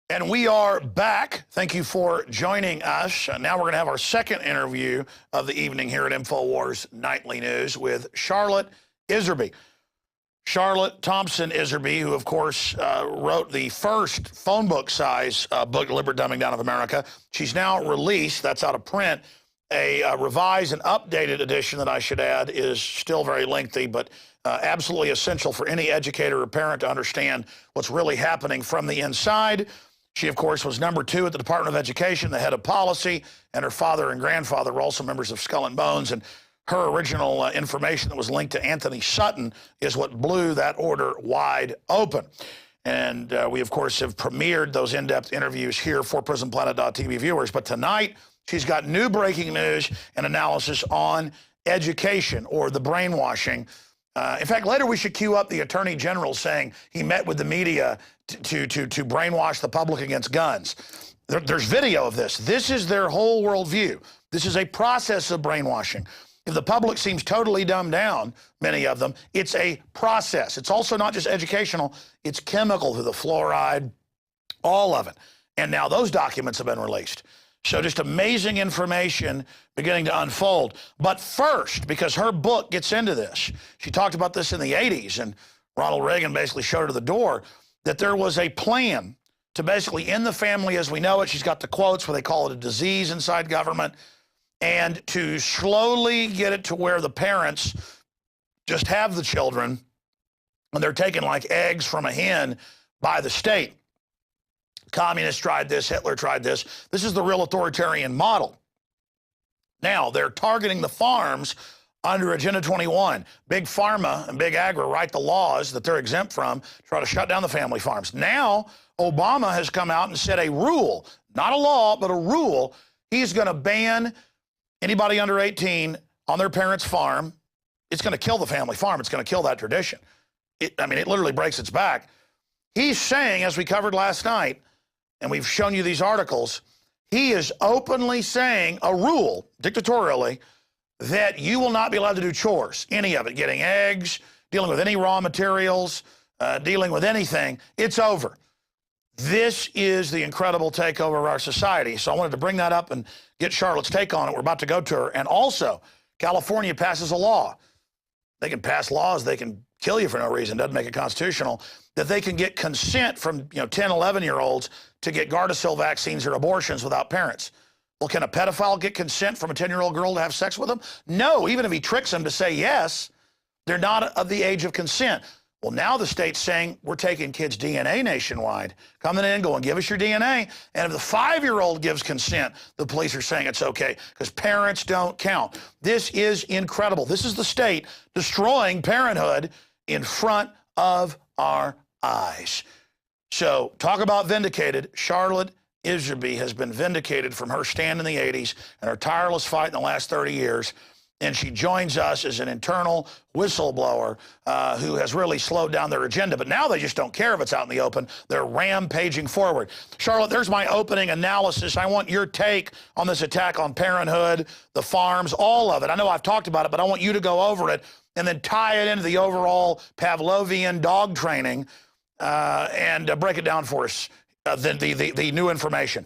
And we are back. Thank you for joining us. Now we're going to have our second interview of the evening here at Infowars Nightly News with Charlotte Iserbyt. Charlotte Thompson Iserbyt, who, of course, wrote the first phone book-size book, Deliberate Dumbing Down of America. She's now released, that's out of print, a revised and updated edition that I should add is still very lengthy, but absolutely essential for any educator or parent to understand what's really happening from the inside. She, of course, was number 2 at the Department of Education, the head of policy, and her father and grandfather were also members of Skull and Bones, and her original information that was linked to Anthony Sutton is what blew that order wide open. And we, of course, have premiered those in-depth interviews here for PrisonPlanet.tv viewers. But tonight, she's got new breaking news and analysis on education or the brainwashing. In fact, later we should cue up the Attorney General saying he met with the media to brainwash the public against guns. There's video of this. This is their whole worldview. This is a process of brainwashing. If the public seems totally dumbed down, many of them, it's a process. It's also not just educational, it's chemical through the fluoride, all of it. And now those documents have been released. So just amazing information beginning to unfold. But first, because her book gets into this, she talked about this in the 80s, and Ronald Reagan basically showed her the door, that there was a plan to basically end the family as we know it. She's got the quotes where they call it a disease inside government, and to slowly get it to where the parents just have the children and they're taken like eggs from a hen by the state. Communists tried this, Hitler tried this. This is the real authoritarian model. Now, they're targeting the farms under Agenda 21. Big Pharma and Big Agri write the laws that they're exempt from, try to shut down the family farms. Now, Obama has come out and said a rule, not a law, but a rule. He's going to ban anybody under 18 on their parents' farm. It's going to kill the family farm. It's going to kill that tradition. It literally breaks its back. He's saying, as we covered last night, and we've shown you these articles, he is openly saying a rule, dictatorially, that you will not be allowed to do chores, any of it, getting eggs, dealing with any raw materials, dealing with anything. It's over. This is the incredible takeover of our society. So I wanted to bring that up and get Charlotte's take on it. We're about to go to her. And also, California passes a law. They can pass laws. They can kill you for no reason. Doesn't make it constitutional. That they can get consent from 10, 11-year-olds to get Gardasil vaccines or abortions without parents. Well, can a pedophile get consent from a 10-year-old girl to have sex with him? No, even if he tricks them to say yes, they're not of the age of consent. Well, now the state's saying we're taking kids' DNA nationwide. Come in and go and give us your DNA. And if the 5-year-old gives consent, the police are saying it's okay because parents don't count. This is incredible. This is the state destroying parenthood in front of our eyes. So talk about vindicated. Charlotte Iserbyt has been vindicated from her stand in the 80s and her tireless fight in the last 30 years. And she joins us as an internal whistleblower who has really slowed down their agenda. But now they just don't care if it's out in the open. They're rampaging forward. Charlotte, there's my opening analysis. I want your take on this attack on parenthood, the farms, all of it. I know I've talked about it, but I want you to go over it and then tie it into the overall Pavlovian dog training and break it down for us, the new information.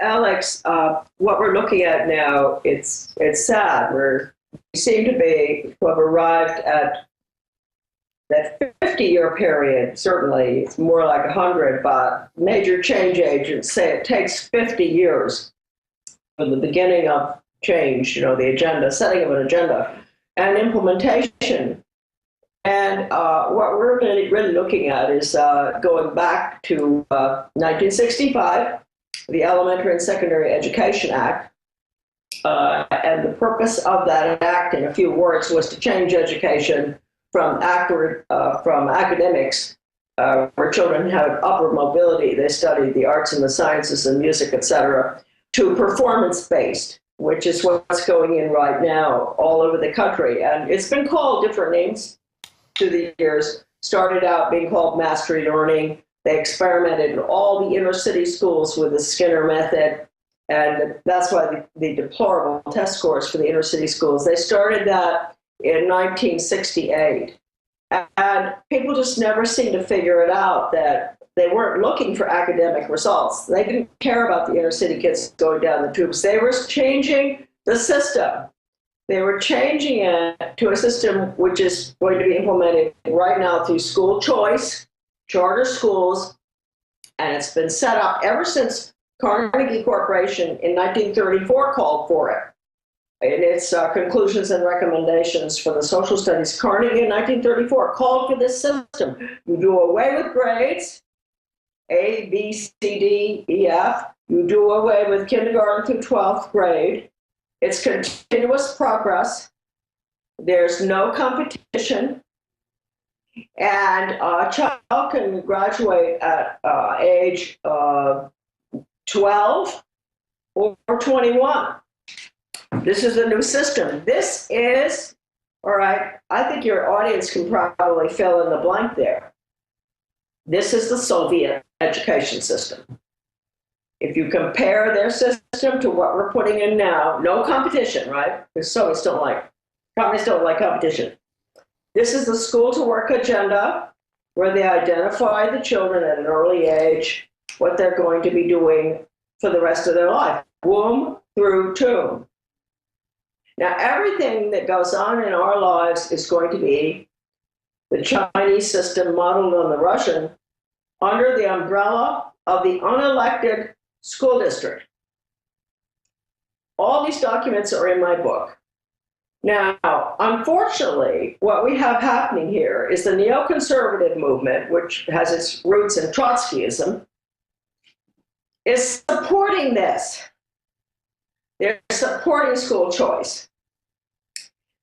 Alex, what we're looking at now, it's sad. We seem to have arrived at that 50-year period. Certainly, it's more like 100, but major change agents say it takes 50 years from the beginning of change, the agenda, setting of an agenda, and implementation. And what we're really looking at is going back to 1965, the Elementary and Secondary Education Act. And the purpose of that act, in a few words, was to change education from academics, where children have upward mobility, they study the arts and the sciences and music, etc., to performance-based, which is what's going in right now all over the country. And it's been called different names through the years. Started out being called mastery learning. They experimented in all the inner city schools with the Skinner method. And that's why the deplorable test scores for the inner city schools. They started that in 1968. And people just never seem to figure it out that they weren't looking for academic results. They didn't care about the inner city kids going down the tubes. They were changing the system. They were changing it to a system which is going to be implemented right now through school choice, charter schools, and it's been set up ever since Carnegie Corporation in 1934 called for it. In its conclusions and recommendations for the social studies, Carnegie in 1934 called for this system. You do away with grades, A, B, C, D, E, F. You do away with kindergarten through 12th grade. It's continuous progress. There's no competition. And a child can graduate at age 12 or 21. This is a new system. This is, all right, I think your audience can probably fill in the blank there. This is the Soviet education system. If you compare their system to what we're putting in now, no competition, right? Because Soviets don't like, communists don't like competition. This is the school to work agenda, where they identify the children at an early age, what they're going to be doing for the rest of their life, womb through tomb. Now, everything that goes on in our lives is going to be the Chinese system modeled on the Russian under the umbrella of the unelected school district. All these documents are in my book. Now, unfortunately, what we have happening here is the neoconservative movement, which has its roots in Trotskyism, is supporting this. They're supporting school choice.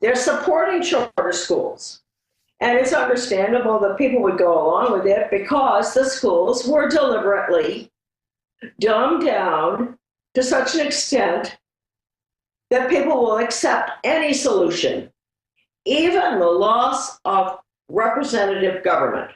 They're supporting charter schools. And it's understandable that people would go along with it because the schools were deliberately dumbed down to such an extent that people will accept any solution, even the loss of representative government,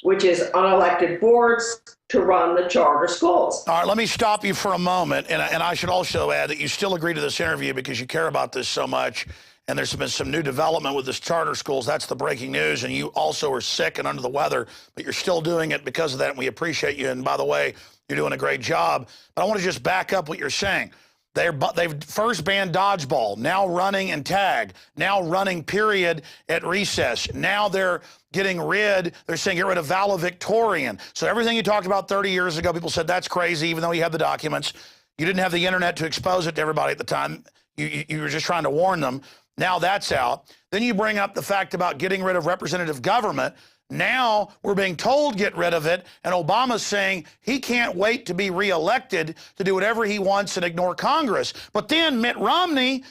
which is unelected boards to run the charter schools. All right, let me stop you for a moment. And I should also add that you still agree to this interview because you care about this so much. And there's been some new development with this charter schools. That's the breaking news. And you also are sick and under the weather, but you're still doing it because of that. And we appreciate you. And by the way, you're doing a great job. But I want to just back up what you're saying. They've first banned dodgeball, now running and tag, now running period at recess. Now they're saying get rid of valedictorian. So everything you talked about 30 years ago, people said that's crazy, even though you had the documents. You didn't have the internet to expose it to everybody at the time. You were just trying to warn them. Now that's out. Then you bring up the fact about getting rid of representative government. Now we're being told get rid of it, and Obama's saying he can't wait to be reelected to do whatever he wants and ignore Congress. But then Mitt Romney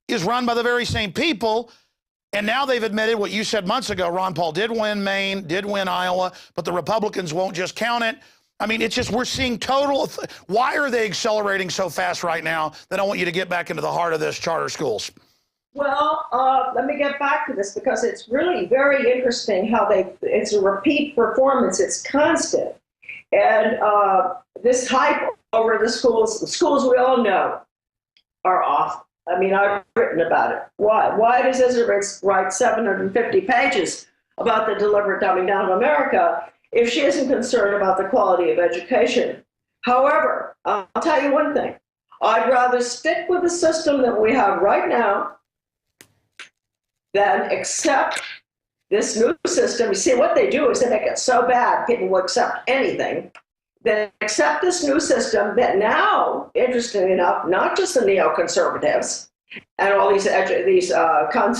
is run by the very same people, and now they've admitted what you said months ago. Ron Paul did win Maine, did win Iowa, but the Republicans won't just count it. I mean, it's just we're seeing total. Why are they accelerating so fast right now? Then I want you to get back into the heart of this, charter schools. Well, let me get back to this because it's really very interesting how it's a repeat performance. It's constant. And this hype over the schools we all know are off. I mean, I've written about it. Why? Why does Iserbyt write 750 pages about the deliberate dumbing down of America if she isn't concerned about the quality of education? However, I'll tell you one thing. I'd rather stick with the system that we have right now than accept this new system. You see, what they do is they make it so bad people will accept anything. Then accept this new system that now, interestingly enough, not just the neoconservatives and all these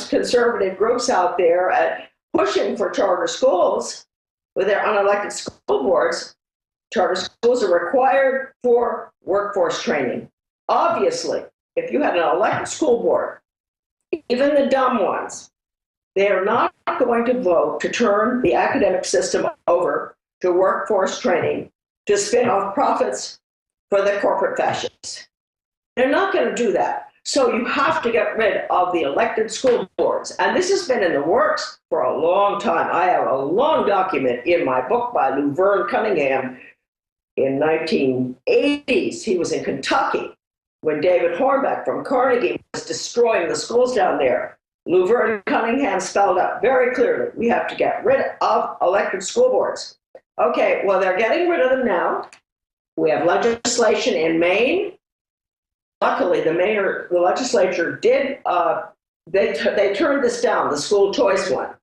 conservative groups out there pushing for charter schools with their unelected school boards. Charter schools are required for workforce training. Obviously, if you had an elected school board, even the dumb ones, They are not going to vote to turn the academic system over to workforce training to spin off profits for the corporate fascists. They're not going to do that. So you have to get rid of the elected school boards. And this has been in the works for a long time. I have a long document in my book by Laverne Cunningham in 1980s. He was in Kentucky when David Hornbeck from Carnegie was destroying the schools down there. Laverne Cunningham spelled out very clearly, we have to get rid of elected school boards. Okay, well, they're getting rid of them now. We have legislation in Maine. Luckily, the legislature did, they turned this down, the school choice one.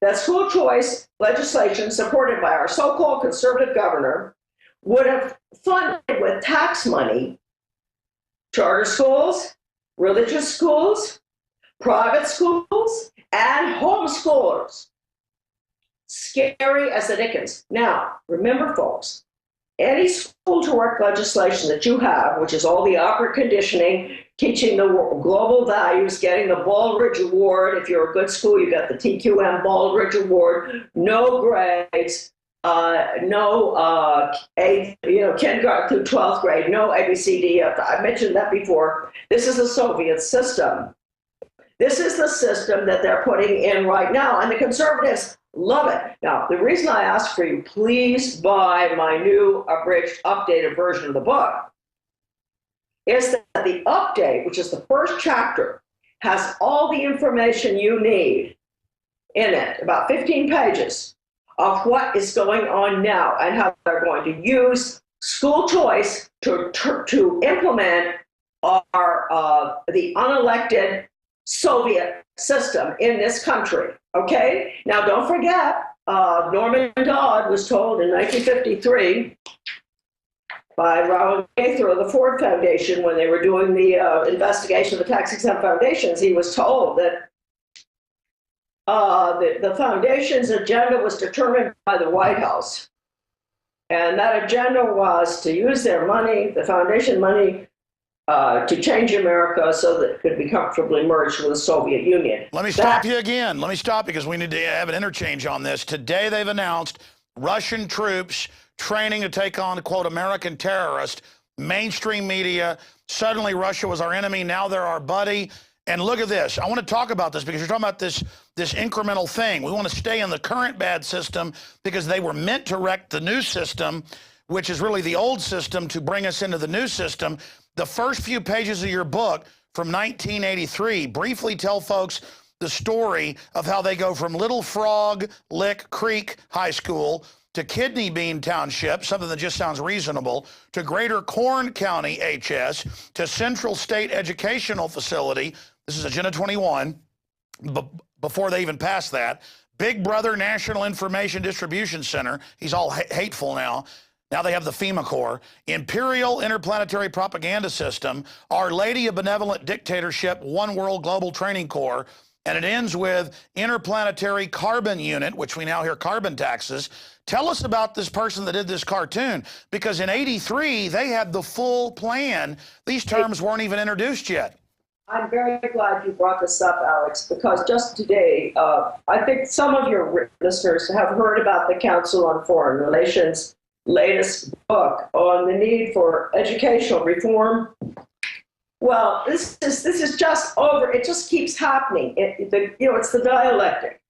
That school choice legislation, supported by our so-called conservative governor, would have funded with tax money charter schools, religious schools, private schools, and homeschoolers. Scary as the dickens. Now, remember, folks, any school-to-work legislation that you have, which is all the upward conditioning, teaching the global values, getting the Baldrige Award. If you're a good school, you got the TQM Baldrige Award. No grades, kindergarten through 12th grade, no ABCD. I mentioned that before. This is the Soviet system. This is the system that they're putting in right now, and the conservatives love it. Now, the reason I ask for you, please buy my new abridged, updated version of the book, is that the update, which is the first chapter, has all the information you need in it, about 15 pages, of what is going on now and how they're going to use school choice to implement the unelected Soviet system in this country. Okay? Now, don't forget, Norman Dodd was told in 1953 by Raoul Gaither of the Ford Foundation, when they were doing the investigation of the tax-exempt foundations, he was told that the foundation's agenda was determined by the White House. And that agenda was to use their money, the foundation money, to change America so that it could be comfortably merged with the Soviet Union. Let me stop you again. Let me stop because we need to have an interchange on this. Today they've announced Russian troops training to take on, quote, American terrorists. Mainstream media, suddenly Russia was our enemy, now they're our buddy. And look at this. I want to talk about this because you're talking about this incremental thing. We want to stay in the current bad system because they were meant to wreck the new system, which is really the old system, to bring us into the new system. The first few pages of your book from 1983 briefly tell folks the story of how they go from Little Frog Lick Creek High School to Kidney Bean Township, something that just sounds reasonable, to Greater Corn County HS, to Central State Educational Facility. This is Agenda 21, before they even passed that. Big Brother National Information Distribution Center. He's all hateful now. Now they have the FEMA Corps. Imperial Interplanetary Propaganda System. Our Lady of Benevolent Dictatorship, One World Global Training Corps. And it ends with Interplanetary Carbon Unit, which we now hear carbon taxes. Tell us about this person that did this cartoon, because in '83, they had the full plan. These terms weren't even introduced yet. I'm very glad you brought this up, Alex, because just today, I think some of your listeners have heard about the Council on Foreign Relations' latest book on the need for educational reform. Well, this is just over. It just keeps happening. It's the dialectic.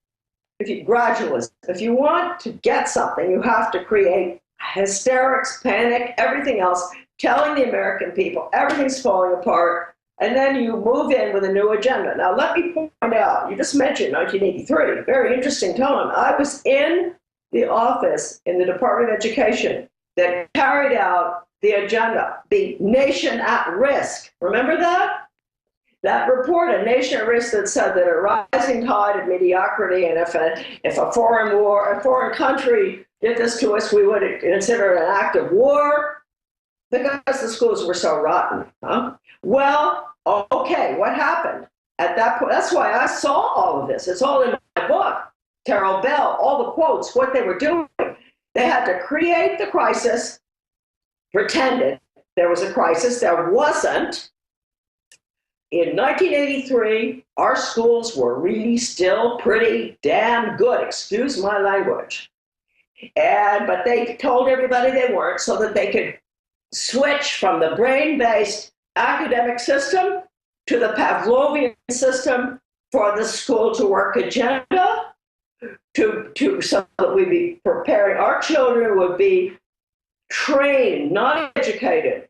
Gradualism. If you want to get something, you have to create hysterics, panic, everything else, telling the American people everything's falling apart, and then you move in with a new agenda. Now, let me point out, you just mentioned 1983, very interesting time. I was in the office in the Department of Education that carried out the agenda, the Nation at Risk. Remember that? That report, A Nation at Risk, that said that a rising tide of mediocrity, and if a foreign country did this to us, we would consider it an act of war because the schools were so rotten. Huh? Well, okay, what happened at that point? That's why I saw all of this. It's all in my book. Terrell Bell, all the quotes, what they were doing. They had to create the crisis, pretended there was a crisis. There wasn't. In 1983, our schools were really still pretty damn good, excuse my language. But they told everybody they weren't so that they could switch from the brain-based academic system to the Pavlovian system for the school-to-work agenda, so that we'd be preparing, our children would be trained, not educated,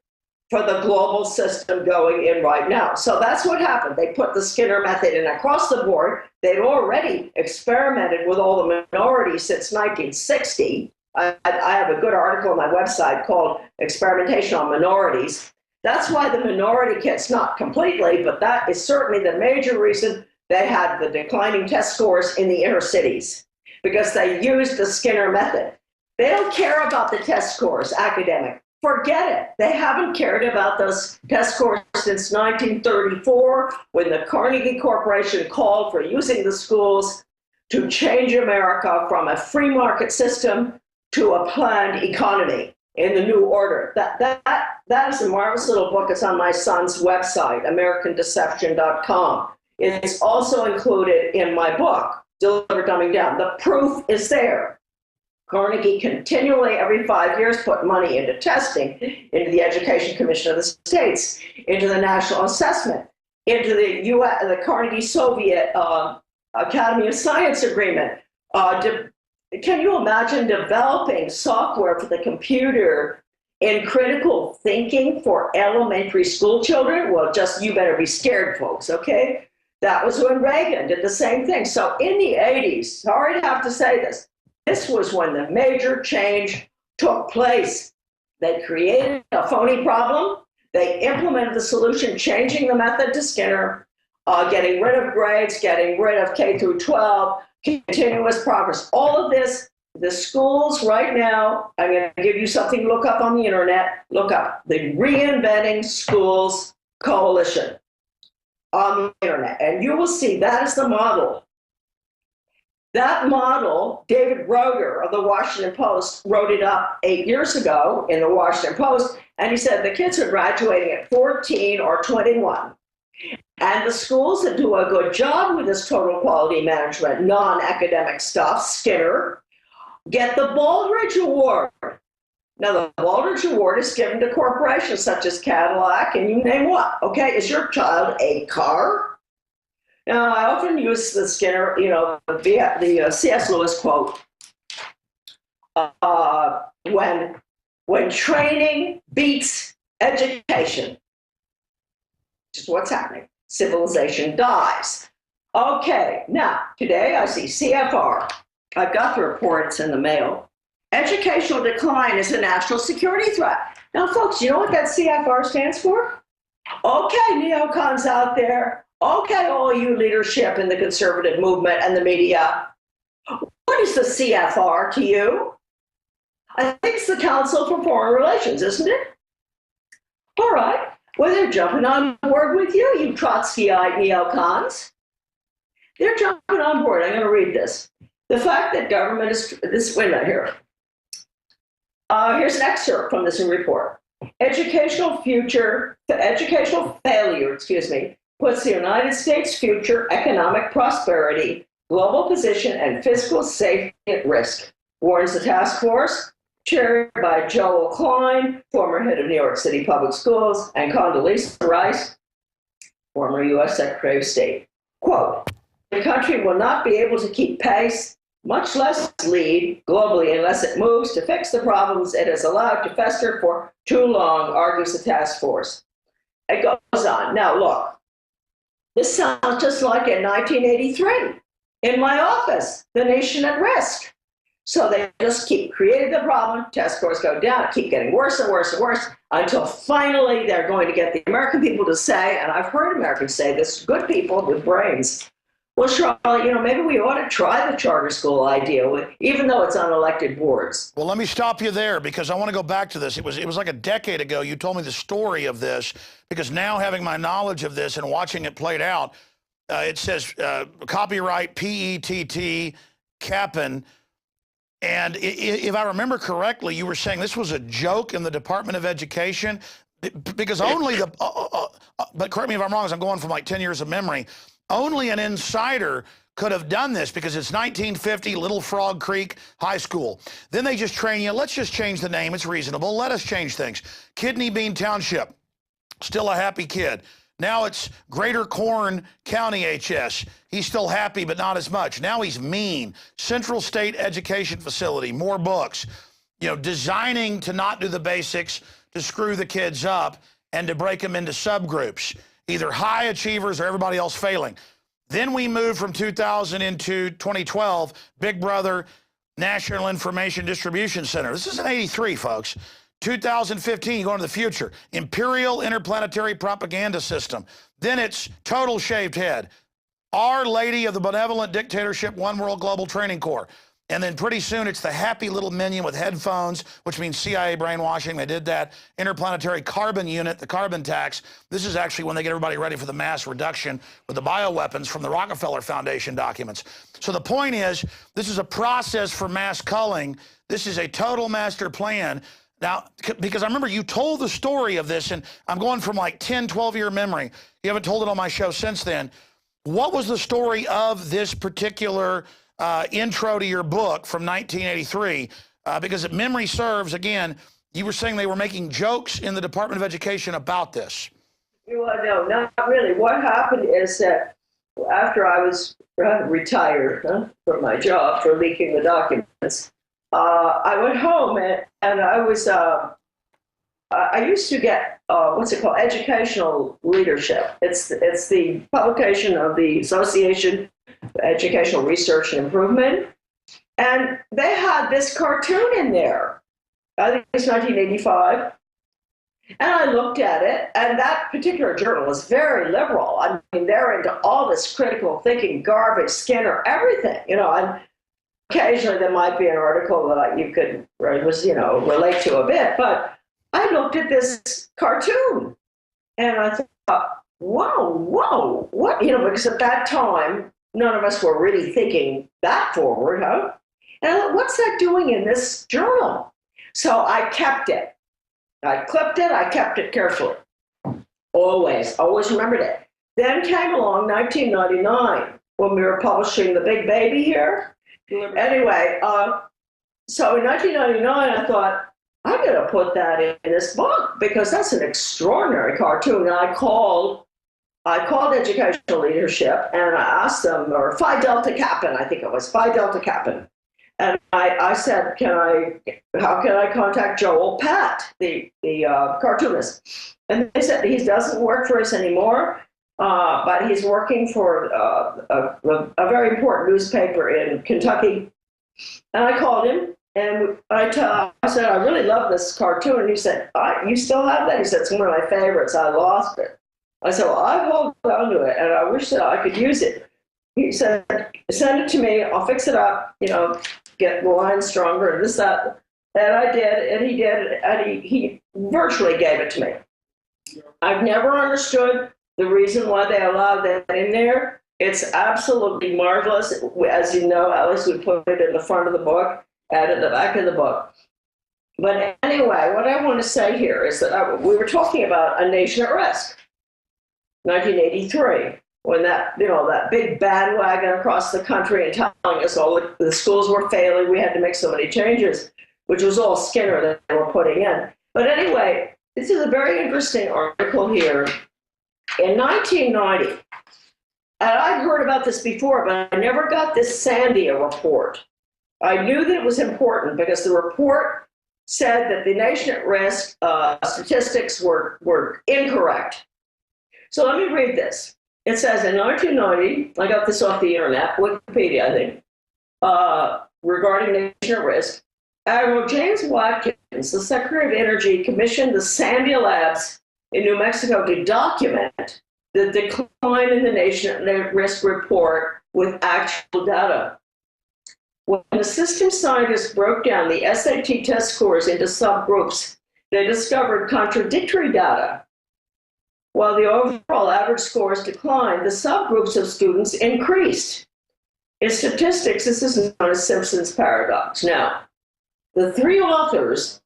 for the global system going in right now. So that's what happened. They put the Skinner method in across the board. They'd already experimented with all the minorities since 1960. I have a good article on my website called Experimentation on Minorities. That's why the minority kids, not completely, but that is certainly the major reason they had the declining test scores in the inner cities, because they used the Skinner method. They don't care about the test scores, academic. Forget it. They haven't cared about those test scores since 1934, when the Carnegie Corporation called for using the schools to change America from a free market system to a planned economy in the new order. That is a marvelous little book. It's on my son's website, AmericanDeception.com. It's also included in my book, Deliver Dumbing Down. The proof is there. Carnegie continually, every 5 years, put money into testing, into the Education Commission of the States, into the National Assessment, into the Carnegie Soviet Academy of Science Agreement. Can you imagine developing software for the computer in critical thinking for elementary school children? Well, just you better be scared, folks, okay? That was when Reagan did the same thing. So in the 80s, sorry to have to say this, this was when the major change took place. They created a phony problem. They implemented the solution, changing the method to Skinner, getting rid of grades, getting rid of K through 12, continuous progress. All of this, the schools right now, I'm going to give you something to look up on the internet. Look up the Reinventing Schools Coalition on the internet, and you will see that is the model. That model, David Roger of the Washington Post wrote it up 8 years ago in the Washington Post, and he said the kids are graduating at 14 or 21. And the schools that do a good job with this total quality management, non-academic stuff, Skinner, get the Baldrige Award. Now, the Baldrige Award is given to corporations such as Cadillac, and you name what, okay? Is your child a car? Now, I often use the Skinner, the C.S. Lewis quote, when training beats education, which is what's happening, civilization dies. Okay, now, today I see CFR. I've got the report, it's in the mail. Educational decline is a national security threat. Now, folks, you know what that CFR stands for? Okay, neocons out there. Okay, all you leadership in the conservative movement and the media. What is the CFR to you? I think it's the Council for Foreign Relations, isn't it? All right. Well, they're jumping on board with you, you Trotskyite neocons. They're jumping on board. I'm going to read this. The fact that government is, wait a minute here. Here's an excerpt from this report. Educational failure, puts the United States' future economic prosperity, global position, and fiscal safety at risk, warns the task force, chaired by Joel Klein, former head of New York City Public Schools, and Condoleezza Rice, former U.S. Secretary of State. Quote, the country will not be able to keep pace, much less lead globally, unless it moves to fix the problems it has allowed to fester for too long, argues the task force. It goes on. Now, look. This sounds just like in 1983, in my office, the nation at risk. So they just keep creating the problem, test scores go down, keep getting worse and worse and worse, until finally they're going to get the American people to say, and I've heard Americans say this, good people with brains, well, Charlotte, maybe we ought to try the charter school idea, even though it's on elected boards. Well, let me stop you there, because I want to go back to this. It was like a decade ago you told me the story of this, because now having my knowledge of this and watching it played out, it says copyright PETT Cap'n. And if I remember correctly, you were saying this was a joke in the Department of Education, because only the, but correct me if I'm wrong, as I'm going from like 10 years of memory, Only an insider could have done this because it's 1950, Little Frog Creek High School. Then they just train you, let's just change the name, it's reasonable, let us change things. Kidney Bean Township, still a happy kid. Now it's Greater Corn County HS. He's still happy, but not as much. Now he's mean. Central State Education Facility, more books. You know, designing to not do the basics, to screw the kids up, and to break them into subgroups, either high achievers or everybody else failing. Then we moved from 2000 into 2012, Big Brother National Information Distribution Center. This is in 83, folks. 2015, you go into the future, Imperial Interplanetary Propaganda System. Then it's Total Shaved Head, Our Lady of the Benevolent Dictatorship, One World Global Training Corps. And then pretty soon it's the happy little minion with headphones, which means CIA brainwashing. They did that. Interplanetary Carbon Unit, the carbon tax. This is actually when they get everybody ready for the mass reduction with the bioweapons from the Rockefeller Foundation documents. So the point is, this is a process for mass culling. This is a total master plan. Now, because I remember you told the story of this, and I'm going from like 10, 12-year memory. You haven't told it on my show since then. What was the story of this particular intro to your book from 1983? Because if memory serves, again, you were saying they were making jokes in the Department of Education about this. Well, no, not really. What happened is that after I was retired from my job for leaking the documents, I went home and I was, I used to get, what's it called, educational leadership. It's the publication of the Association for Educational Research and Improvement. And they had this cartoon in there. I think it's 1985. And I looked at it, and that particular journal is very liberal. I mean, they're into all this critical thinking, garbage, Skinner, everything, you know. And occasionally there might be an article that you could, relate to a bit. But I looked at this cartoon, and I thought, whoa, what? You know, because at that time, none of us were really thinking that forward, huh? And I thought, what's that doing in this journal? So I kept it. I clipped it, I kept it carefully. Always remembered it. Then came along 1999 when we were publishing The Big Baby here. Anyway, so in 1999 I thought, I'm going to put that in this book because that's an extraordinary cartoon. And I called educational leadership and I asked them, or Phi Delta Kappan, I think it was, Phi Delta Kappan. And I said, how can I contact Joel Patt, the cartoonist? And they said he doesn't work for us anymore, but he's working for a very important newspaper in Kentucky. And I called him and I said, I really love this cartoon. And he said, you still have that? He said, it's one of my favorites. I lost it. I said, well, I hold on to it and I wish that I could use it. He said, send it to me. I'll fix it up, get the line stronger and this, that. And I did, and he did, and he virtually gave it to me. I've never understood the reason why they allowed that in there. It's absolutely marvelous. As you know, Alex would put it in the front of the book and in the back of the book. But anyway, what I want to say here is that we were talking about A Nation at Risk, 1983. When that big bandwagon across the country and telling us all the schools were failing, we had to make so many changes, which was all Skinner that they were putting in. But anyway, this is a very interesting article here. In 1990, and I'd heard about this before, but I never got this Sandia report. I knew that it was important because the report said that the nation at risk statistics were incorrect. So let me read this. It says in 1990, I got this off the internet, Wikipedia, I think, regarding nation at risk, Admiral James Watkins, the Secretary of Energy, commissioned the Sandia Labs in New Mexico to document the decline in the nation at risk report with actual data. When the system scientists broke down the SAT test scores into subgroups, they discovered contradictory data. While the overall average scores declined, the subgroups of students increased. In statistics, this is known as Simpson's paradox. Now, the three authors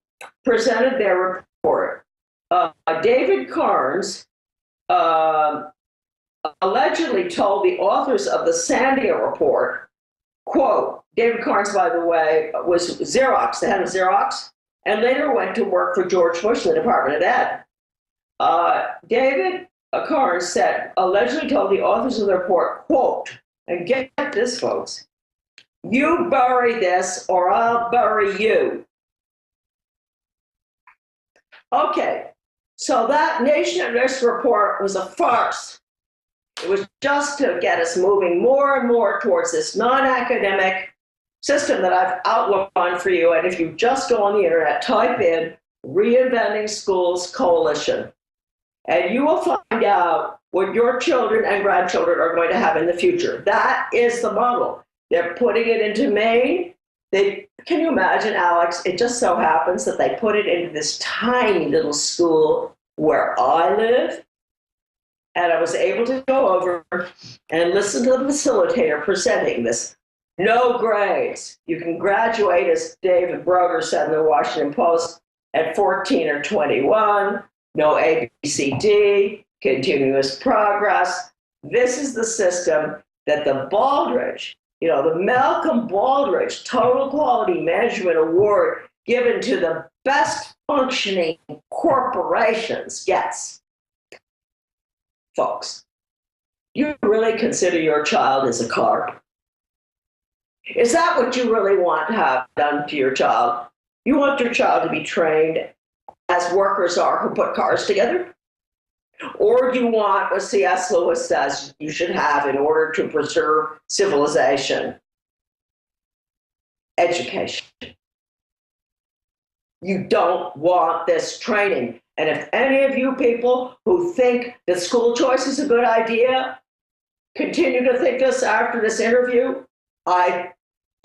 presented their report. David Carnes, allegedly told the authors of the Sandia report, quote, David Carnes, by the way, was Xerox, the head of Xerox, and later went to work for George Bush in the Department of Ed. David Carnes said, allegedly told the authors of the report, quote, and get this, folks, you bury this or I'll bury you. Okay, so that Nation at Risk report was a farce. It was just to get us moving more and more towards this non-academic system that I've outlined for you. And if you just go on the internet, type in Reinventing Schools Coalition, and you will find out what your children and grandchildren are going to have in the future. That is the model. They're putting it into Maine. Can you imagine, Alex? It just so happens that they put it into this tiny little school where I live. And I was able to go over and listen to the facilitator presenting this. No grades. You can graduate, as David Broder said in the Washington Post, at 14 or 21. No ABCD, continuous progress. This is the system that the Baldrige, the Malcolm Baldrige Total Quality Management Award given to the best functioning corporations gets. Folks, you really consider your child as a car? Is that what you really want to have done to your child? You want your child to be trained as workers are who put cars together? Or do you want what C.S. Lewis says you should have in order to preserve civilization? Education. You don't want this training. And if any of you people who think that school choice is a good idea continue to think this after this interview, I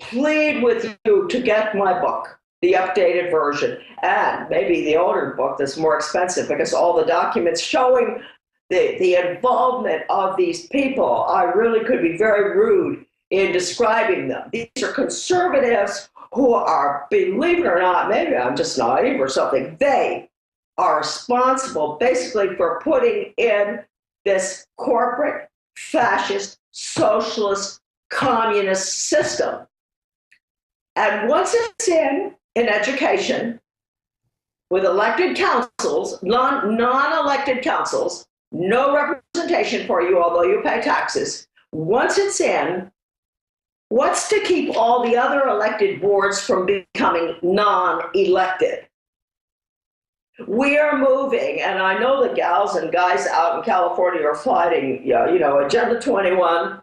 plead with you to get my book, the updated version, and maybe the older book that's more expensive, because all the documents showing the involvement of these people, I really could be very rude in describing them. These are conservatives who are, believe it or not, maybe I'm just naive or something, they are responsible basically for putting in this corporate, fascist, socialist, communist system. And once it's in education, with elected councils, non-elected councils, no representation for you, although you pay taxes, once it's in, what's to keep all the other elected boards from becoming non-elected? We are moving, and I know the gals and guys out in California are fighting, Agenda 21.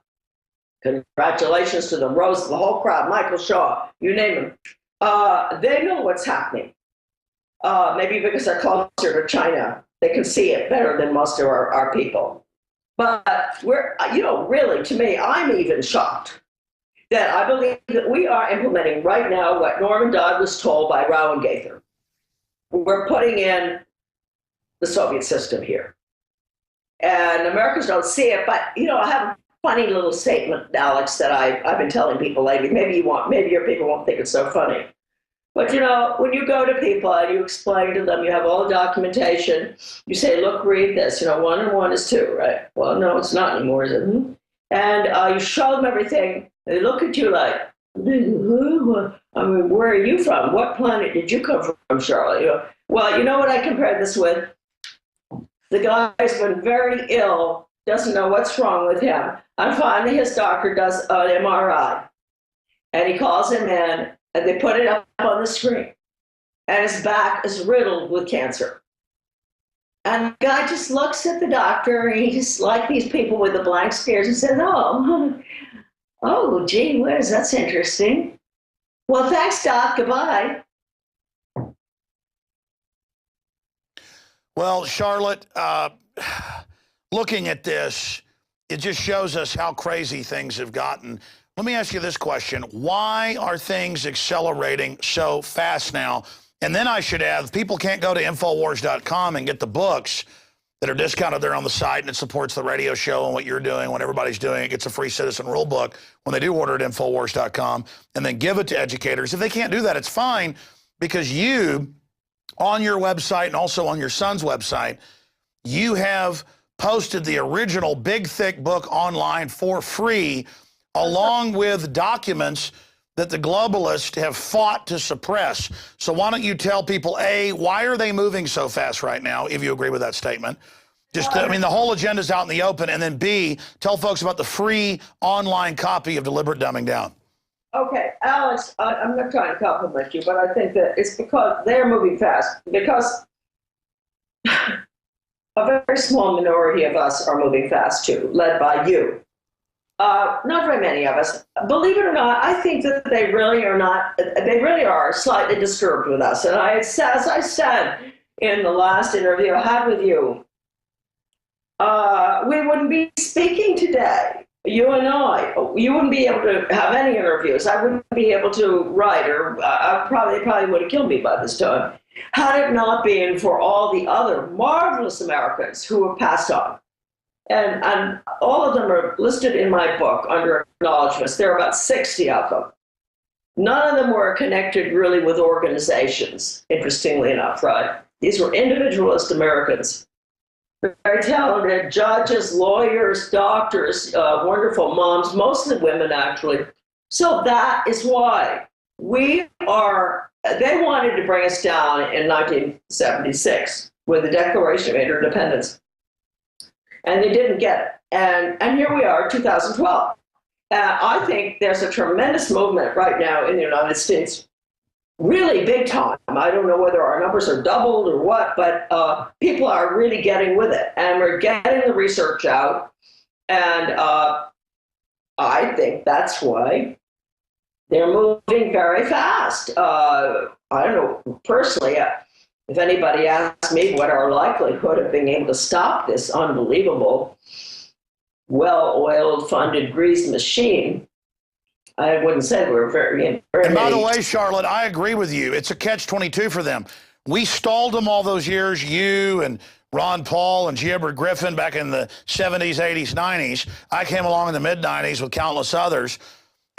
Congratulations to them, Rose, the whole crowd, Michael Shaw, you name them. They know what's happening. Maybe because they're closer to China. They can see it better than most of our people. But we're, really, to me, I'm even shocked that I believe that we are implementing right now what Norman Dodd was told by Rao and Gaither. We're putting in the Soviet system here. And Americans don't see it, but, I have a funny little statement, Alex, that I've been telling people lately. Maybe your people won't think it's so funny. But, when you go to people and you explain to them, you have all the documentation, you say, look, read this, 1 and 1 is 2, right? Well, no, it's not anymore, is it? And you show them everything, and they look at you like, where are you from? What planet did you come from, Charlotte? Well, you know what I compared this with? The guy's been very ill, doesn't know what's wrong with him. And finally, his doctor does an MRI. And he calls him in, and they put it up on the screen. And his back is riddled with cancer. And the guy just looks at the doctor, and he just, like these people with the blank stares, and says, oh, gee whiz, that's interesting. Well, thanks, Doc. Goodbye. Well, Charlotte, looking at this, it just shows us how crazy things have gotten. Let me ask you this question. Why are things accelerating so fast now? And then I should add, people can't go to Infowars.com and get the books that are discounted there on the site, and it supports the radio show and what you're doing, what everybody's doing. It gets a free citizen rule book when they do order at Infowars.com, and then give it to educators. If they can't do that, it's fine, because you, on your website and also on your son's website, you have posted the original big, thick book online for free, along with documents that the globalists have fought to suppress. So why don't you tell people, A, why are they moving so fast right now, if you agree with that statement? Just, I mean, the whole agenda's out in the open. And then B, tell folks about the free online copy of Deliberate Dumbing Down. Okay, Alex, I'm not trying to compliment you, but I think that it's because they're moving fast. Because a very small minority of us are moving fast too, led by you. Not very many of us. Believe it or not, I think that they really are slightly disturbed with us. And as I said in the last interview I had with you, we wouldn't be speaking today. You and I, you wouldn't be able to have any interviews. I wouldn't be able to write, or they probably would have killed me by this time, had it not been for all the other marvelous Americans who have passed on. And all of them are listed in my book under acknowledgments. There are about 60 of them. None of them were connected really with organizations, interestingly enough, right? These were individualist Americans. Very talented judges, lawyers, doctors, wonderful moms, mostly women, actually. So that is why they wanted to bring us down in 1976 with the Declaration of Interdependence. And they didn't get it. And here we are, 2012. I think there's a tremendous movement right now in the United States, really big time. I don't know whether our numbers are doubled or what, but people are really getting with it. And we're getting the research out. And I think that's why they're moving very fast. I don't know, personally, if anybody asked me what our likelihood of being able to stop this unbelievable, well-oiled, funded, greased machine, I wouldn't say we're very. And by the way, Charlotte, I agree with you. It's a catch-22 for them. We stalled them all those years, you and Ron Paul and G. Edward Griffin back in the 70s, 80s, 90s. I came along in the mid-90s with countless others.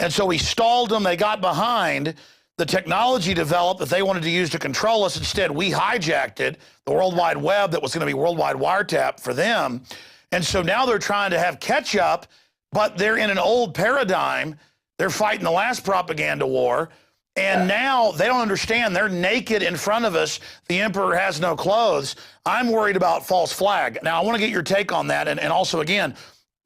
And so we stalled them. They got behind. The technology developed that they wanted to use to control us. Instead, we hijacked it, the World Wide Web that was going to be worldwide wiretap for them. And so now they're trying to have catch up, but they're in an old paradigm. They're fighting the last propaganda war. And now they don't understand. They're naked in front of us. The emperor has no clothes. I'm worried about false flag. Now, I want to get your take on that. And also, again,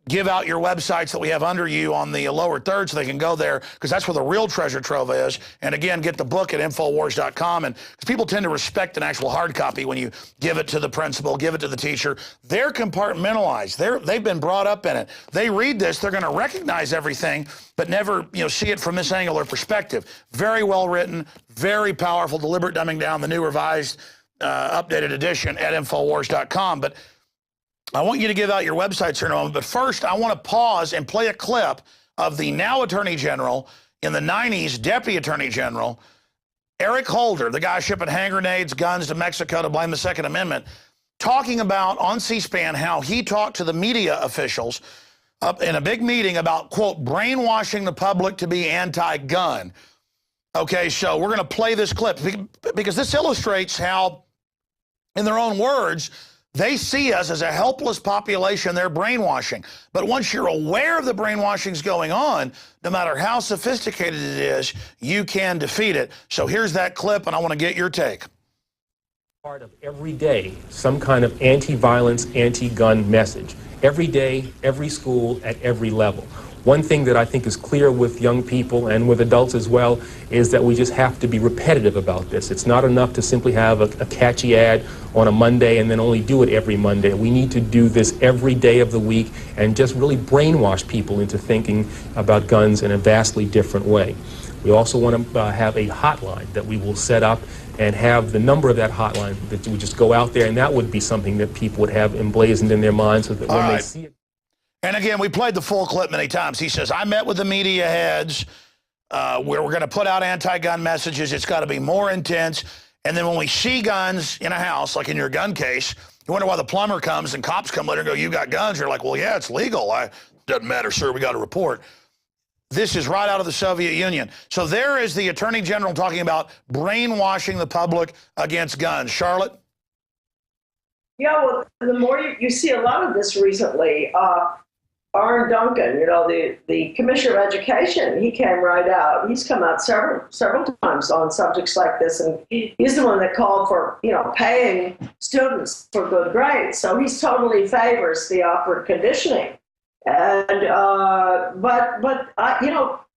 give out your websites that we have under you on the lower third so they can go there, because that's where the real treasure trove is. And again, get the book at Infowars.com. And because people tend to respect an actual hard copy when you give it to the principal, give it to the teacher. They're compartmentalized. They've been brought up in it. They read this, they're going to recognize everything, but never see it from this angle or perspective. Very well written, very powerful, Deliberate Dumbing Down, the new revised, updated edition at Infowars.com. But I want you to give out your websites here in a moment, but first I want to pause and play a clip of the now Attorney General, in the 90s, Deputy Attorney General, Eric Holder, the guy shipping hand grenades, guns to Mexico to blame the Second Amendment, talking about on C-SPAN how he talked to the media officials up in a big meeting about, quote, brainwashing the public to be anti-gun. Okay, so we're going to play this clip because this illustrates how, in their own words, they see us as a helpless population they're brainwashing. But once you're aware of the brainwashing's going on, no matter how sophisticated it is, you can defeat it. So here's that clip, and I want to get your take. Part of every day, some kind of anti-violence, anti-gun message. Every day, every school, at every level. One thing that I think is clear with young people and with adults as well is that we just have to be repetitive about this. It's not enough to simply have a catchy ad on a Monday and then only do it every Monday. We need to do this every day of the week and just really brainwash people into thinking about guns in a vastly different way. We also want to have a hotline that we will set up and have the number of that hotline that we just go out there, and that would be something that people would have emblazoned in their minds so that when they see it. And again, we played the full clip many times. He says, I met with the media heads where we're going to put out anti-gun messages. It's got to be more intense. And then when we see guns in a house, like in your gun case, you wonder why the plumber comes and cops come later and go, you got guns? You're like, well, yeah, it's legal. Doesn't matter, sir. We got a report. This is right out of the Soviet Union. So there is the Attorney General talking about brainwashing the public against guns. Charlotte? Yeah, well, the more you see a lot of this recently. Aaron Duncan, the Commissioner of Education, he came right out. He's come out several times on subjects like this, and he's the one that called for, paying students for good grades. So he totally favors the upward conditioning. And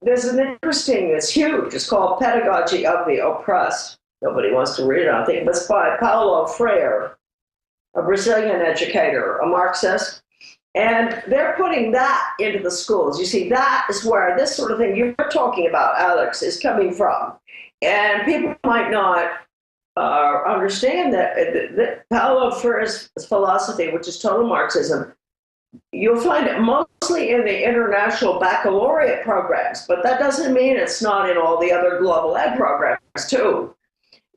there's an interesting, it's huge. It's called Pedagogy of the Oppressed. Nobody wants to read it, I think, but it's by Paulo Freire, a Brazilian educator, a Marxist. And they're putting that into the schools. You see, that is where this sort of thing you're talking about, Alex, is coming from. And people might not understand that Paulo Freire's philosophy, which is total Marxism, you'll find it mostly in the international baccalaureate programs, but that doesn't mean it's not in all the other global ed programs, too.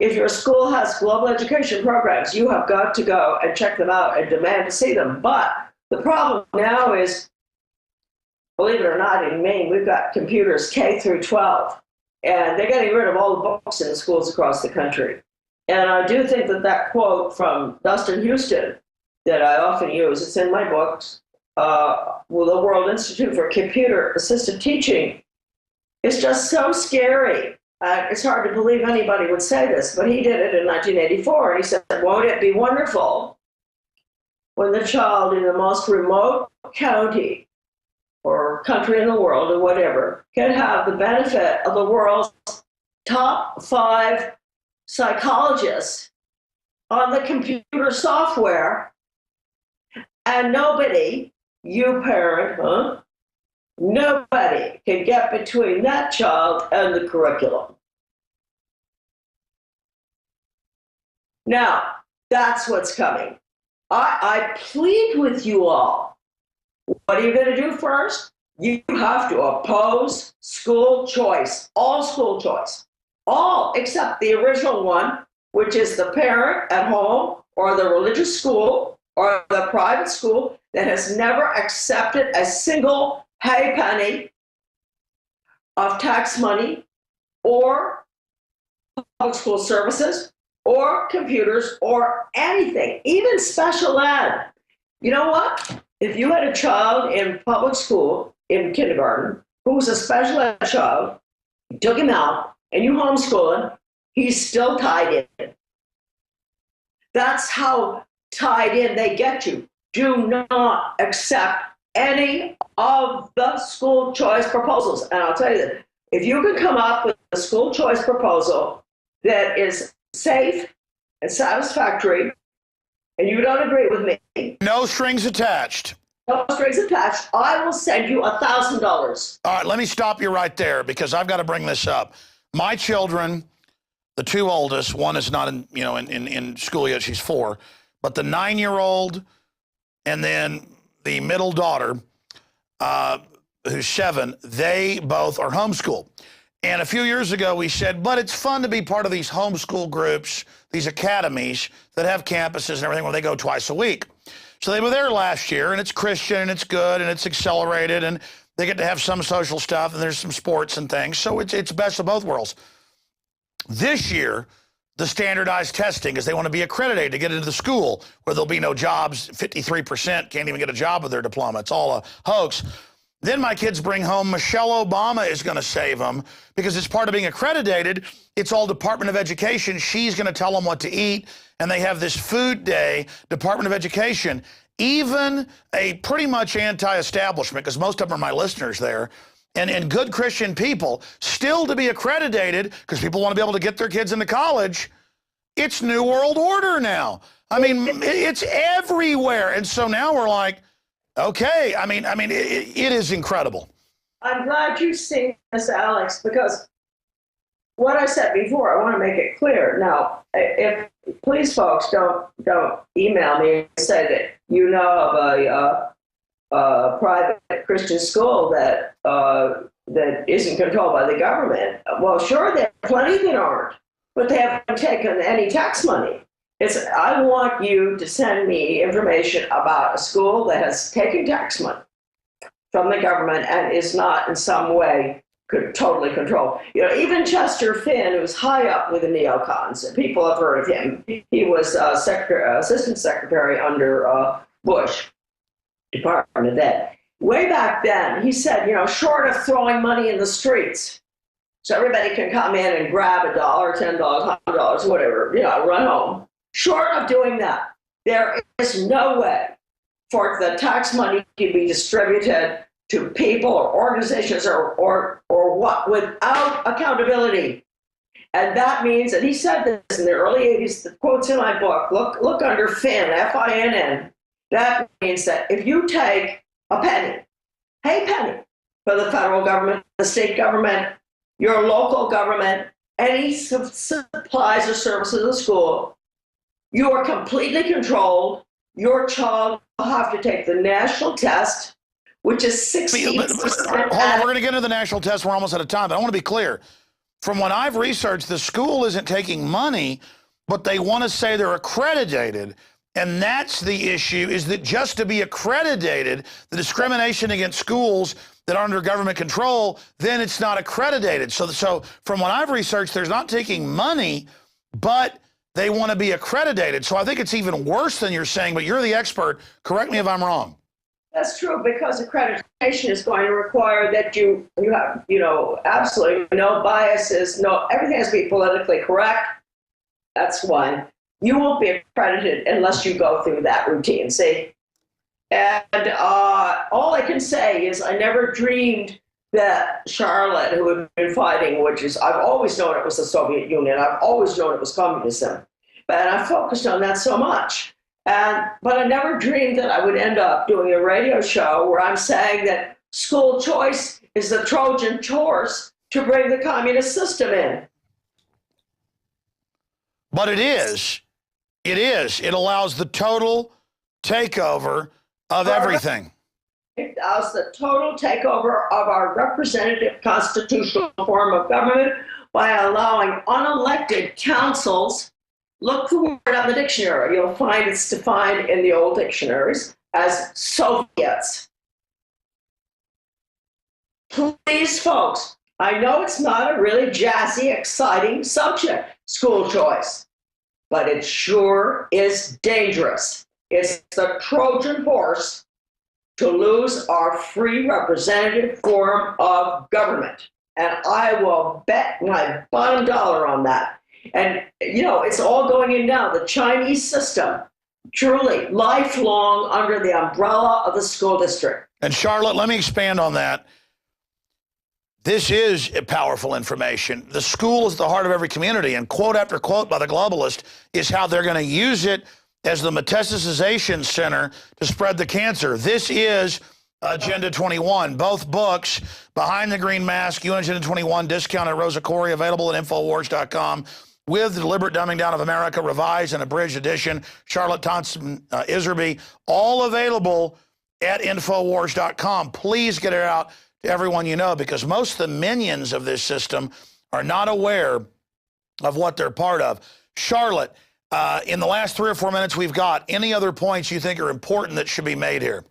If your school has global education programs, you have got to go and check them out and demand to see them. But the problem now is, believe it or not, in Maine, we've got computers K through 12, and they're getting rid of all the books in the schools across the country. And I do think that quote from Dustin Houston that I often use, it's in my books, the World Institute for Computer Assisted Teaching, is just so scary. It's hard to believe anybody would say this, but he did it in 1984, and he said, won't it be wonderful when the child in the most remote county or country in the world or whatever can have the benefit of the world's top 5 psychologists on the computer software, and nobody, you parent, nobody can get between that child and the curriculum. Now, that's what's coming. I plead with you all. What are you going to do first? You have to oppose school choice, all school choice, all except the original one, which is the parent at home or the religious school or the private school that has never accepted a single penny of tax money or public school services or computers or anything, even special ed. You know what? If you had a child in public school in kindergarten who was a special ed child, you took him out and you homeschool him, he's still tied in. That's how tied in they get you. Do not accept any of the school choice proposals. And I'll tell you that if you can come up with a school choice proposal that is safe and satisfactory, and you don't agree with me. No strings attached. No strings attached. I will send you $1,000. All right, let me stop you right there because I've got to bring this up. My children, the 2 oldest, one is not in school yet, she's 4, but the 9-year-old and then the middle daughter, who's 7, they both are homeschooled. And a few years ago, we said, but it's fun to be part of these homeschool groups, these academies that have campuses and everything where they go twice a week. So they were there last year, and it's Christian, and it's good, and it's accelerated, and they get to have some social stuff, and there's some sports and things. So it's best of both worlds. This year, the standardized testing is they want to be accredited to get into the school where there'll be no jobs. 53% can't even get a job with their diploma. It's all a hoax. Then my kids bring home Michelle Obama is going to save them because it's part of being accredited. It's all Department of Education. She's going to tell them what to eat. And they have this food day, Department of Education. Even a pretty much anti-establishment, because most of them are my listeners there, and good Christian people, still to be accredited, because people want to be able to get their kids into college. It's New World Order now. I mean, it's everywhere. And so now we're like, okay, it is incredible. I'm glad you've seen this, Alex, because what I said before, I want to make it clear. Now, if please, folks, don't email me and say that you know of a private Christian school that isn't controlled by the government. Well, sure, there are plenty that aren't, but they haven't taken any tax money. I want you to send me information about a school that has taken tax money from the government and is not in some way could totally control. Even Chester Finn, who's high up with the neocons, people have heard of him. He was assistant secretary under Bush, Department of Ed. Way back then, he said, short of throwing money in the streets, so everybody can come in and grab $1, $10, $100, whatever, run home. Short of doing that, there is no way for the tax money to be distributed to people or organizations or what without accountability. And that means, and he said this in the early 80s, the quote's in my book, look under Finn, F-I-N-N. That means that if you take a penny for the federal government, the state government, your local government, any supplies or services in the school, you are completely controlled. Your child will have to take the national test, which is 16%. Hold on, we're going to get into the national test. We're almost out of time, but I want to be clear. From what I've researched, the school isn't taking money, but they want to say they're accredited. And that's the issue, is that just to be accredited, the discrimination against schools that are under government control, then it's not accredited. So from what I've researched, there's not taking money, but they want to be accredited. So I think it's even worse than you're saying, but you're the expert. Correct me if I'm wrong. That's true, because accreditation is going to require that you have, absolutely no biases, everything has to be politically correct. That's one. You won't be accredited unless you go through that routine, see? And all I can say is I never dreamed that Charlotte, who had been fighting, I've always known it was the Soviet Union, I've always known it was communism, but I focused on that so much. But I never dreamed that I would end up doing a radio show where I'm saying that school choice is the Trojan horse to bring the communist system in. But it is. It is. It allows the total takeover of everything. It allows the total takeover of our representative constitutional form of government by allowing unelected councils. Look the word on the dictionary. You'll find it's defined in the old dictionaries as Soviets. Please, folks, I know it's not a really jazzy, exciting subject, school choice, but it sure is dangerous. It's the Trojan horse to lose our free representative form of government. And I will bet my bottom dollar on that. And, it's all going in now. The Chinese system, truly lifelong under the umbrella of the school district. And Charlotte, let me expand on that. This is powerful information. The school is the heart of every community, and quote after quote by the globalist is how they're going to use it as the metastasization center to spread the cancer. This is Agenda 21. Both books, Behind the Green Mask, UN Agenda 21, discount at Rosa Corey, available at Infowars.com, with The Deliberate Dumbing Down of America, revised and abridged edition, Charlotte Iserbyt, all available at Infowars.com. Please get it out to everyone you know, because most of the minions of this system are not aware of what they're part of. Charlotte, in the last 3 or 4 minutes we've got, any other points you think are important that should be made here?